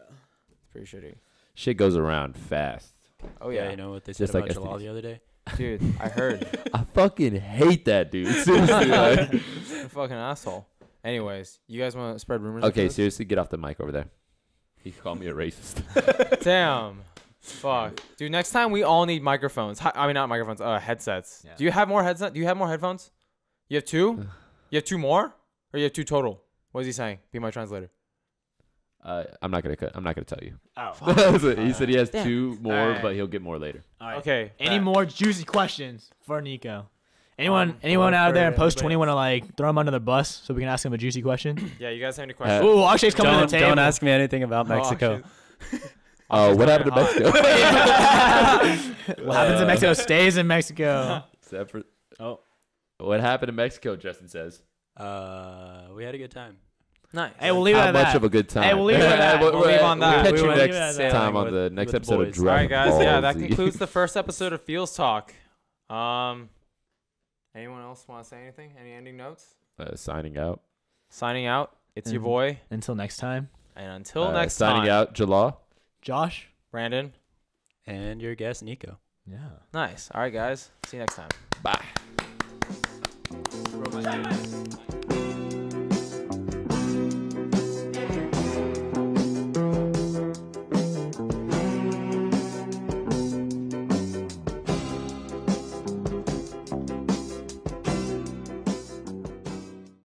Speaker 1: it's pretty shitty.
Speaker 3: shit goes around fast.
Speaker 1: Oh
Speaker 4: Yeah,
Speaker 1: yeah.
Speaker 4: you know what they said
Speaker 3: Just like
Speaker 4: about Jalal
Speaker 3: STDs.
Speaker 4: the other day?
Speaker 1: Dude, I heard.
Speaker 3: I fucking hate that dude. Seriously, like.
Speaker 1: You're a fucking asshole. Anyways, you guys want to spread rumors?
Speaker 3: Okay,
Speaker 1: after this?
Speaker 3: seriously, get off the mic over there. He called me a racist.
Speaker 1: Damn. Fuck. Dude, next time we all need microphones. I mean, not microphones, headsets.
Speaker 2: Yeah.
Speaker 1: Do you have more headsets? Do you have more headphones? You have 2? You have 2 more? Or you have 2 total? What is he saying? Be my translator.
Speaker 3: I'm not gonna tell you.
Speaker 2: Oh.
Speaker 3: He said he has
Speaker 1: Damn.
Speaker 3: 2 more,
Speaker 1: Alright.
Speaker 3: but he'll get more later.
Speaker 2: All right.
Speaker 1: Okay.
Speaker 2: Any
Speaker 1: bet.
Speaker 2: more juicy questions for Nico? Anyone
Speaker 1: or
Speaker 2: out there in
Speaker 1: for
Speaker 2: post 20
Speaker 1: anybody
Speaker 2: want to like throw him under the bus so we can ask him a juicy question?
Speaker 1: Yeah, you guys have any questions?
Speaker 2: Ooh, Akshay's coming to the
Speaker 4: Don't
Speaker 2: table.
Speaker 4: don't ask me anything about Mexico.
Speaker 3: Oh, what happened to Mexico?
Speaker 2: What happens in Mexico stays in Mexico.
Speaker 3: Except for
Speaker 2: Oh.
Speaker 3: what happened in Mexico? Justin says.
Speaker 4: We had a good time.
Speaker 1: Nice.
Speaker 2: Hey, we'll leave it
Speaker 3: How
Speaker 2: at
Speaker 3: much
Speaker 2: that.
Speaker 3: of a good time?
Speaker 2: Hey, we'll leave it at that.
Speaker 1: We'll leave on that.
Speaker 3: We'll catch
Speaker 4: We
Speaker 3: you
Speaker 4: went
Speaker 3: next
Speaker 2: sailing
Speaker 3: time on
Speaker 4: with-
Speaker 3: the next
Speaker 4: with the
Speaker 3: episode of
Speaker 4: boys.
Speaker 1: All
Speaker 3: Dragon
Speaker 1: right, guys.
Speaker 3: Ball
Speaker 1: Yeah, that
Speaker 3: Z.
Speaker 1: concludes the first episode of Feels Talk. Anyone else want to say anything? Any ending notes?
Speaker 3: Signing out.
Speaker 1: Signing out. It's your
Speaker 2: Mhm.
Speaker 1: boy.
Speaker 2: Until next time,
Speaker 1: And until next
Speaker 3: signing
Speaker 1: time.
Speaker 3: out, Jalal.
Speaker 2: Josh.
Speaker 1: Brandon.
Speaker 4: And your guest, Nico.
Speaker 2: Yeah.
Speaker 1: Nice. All right, guys. See you next time.
Speaker 3: Bye.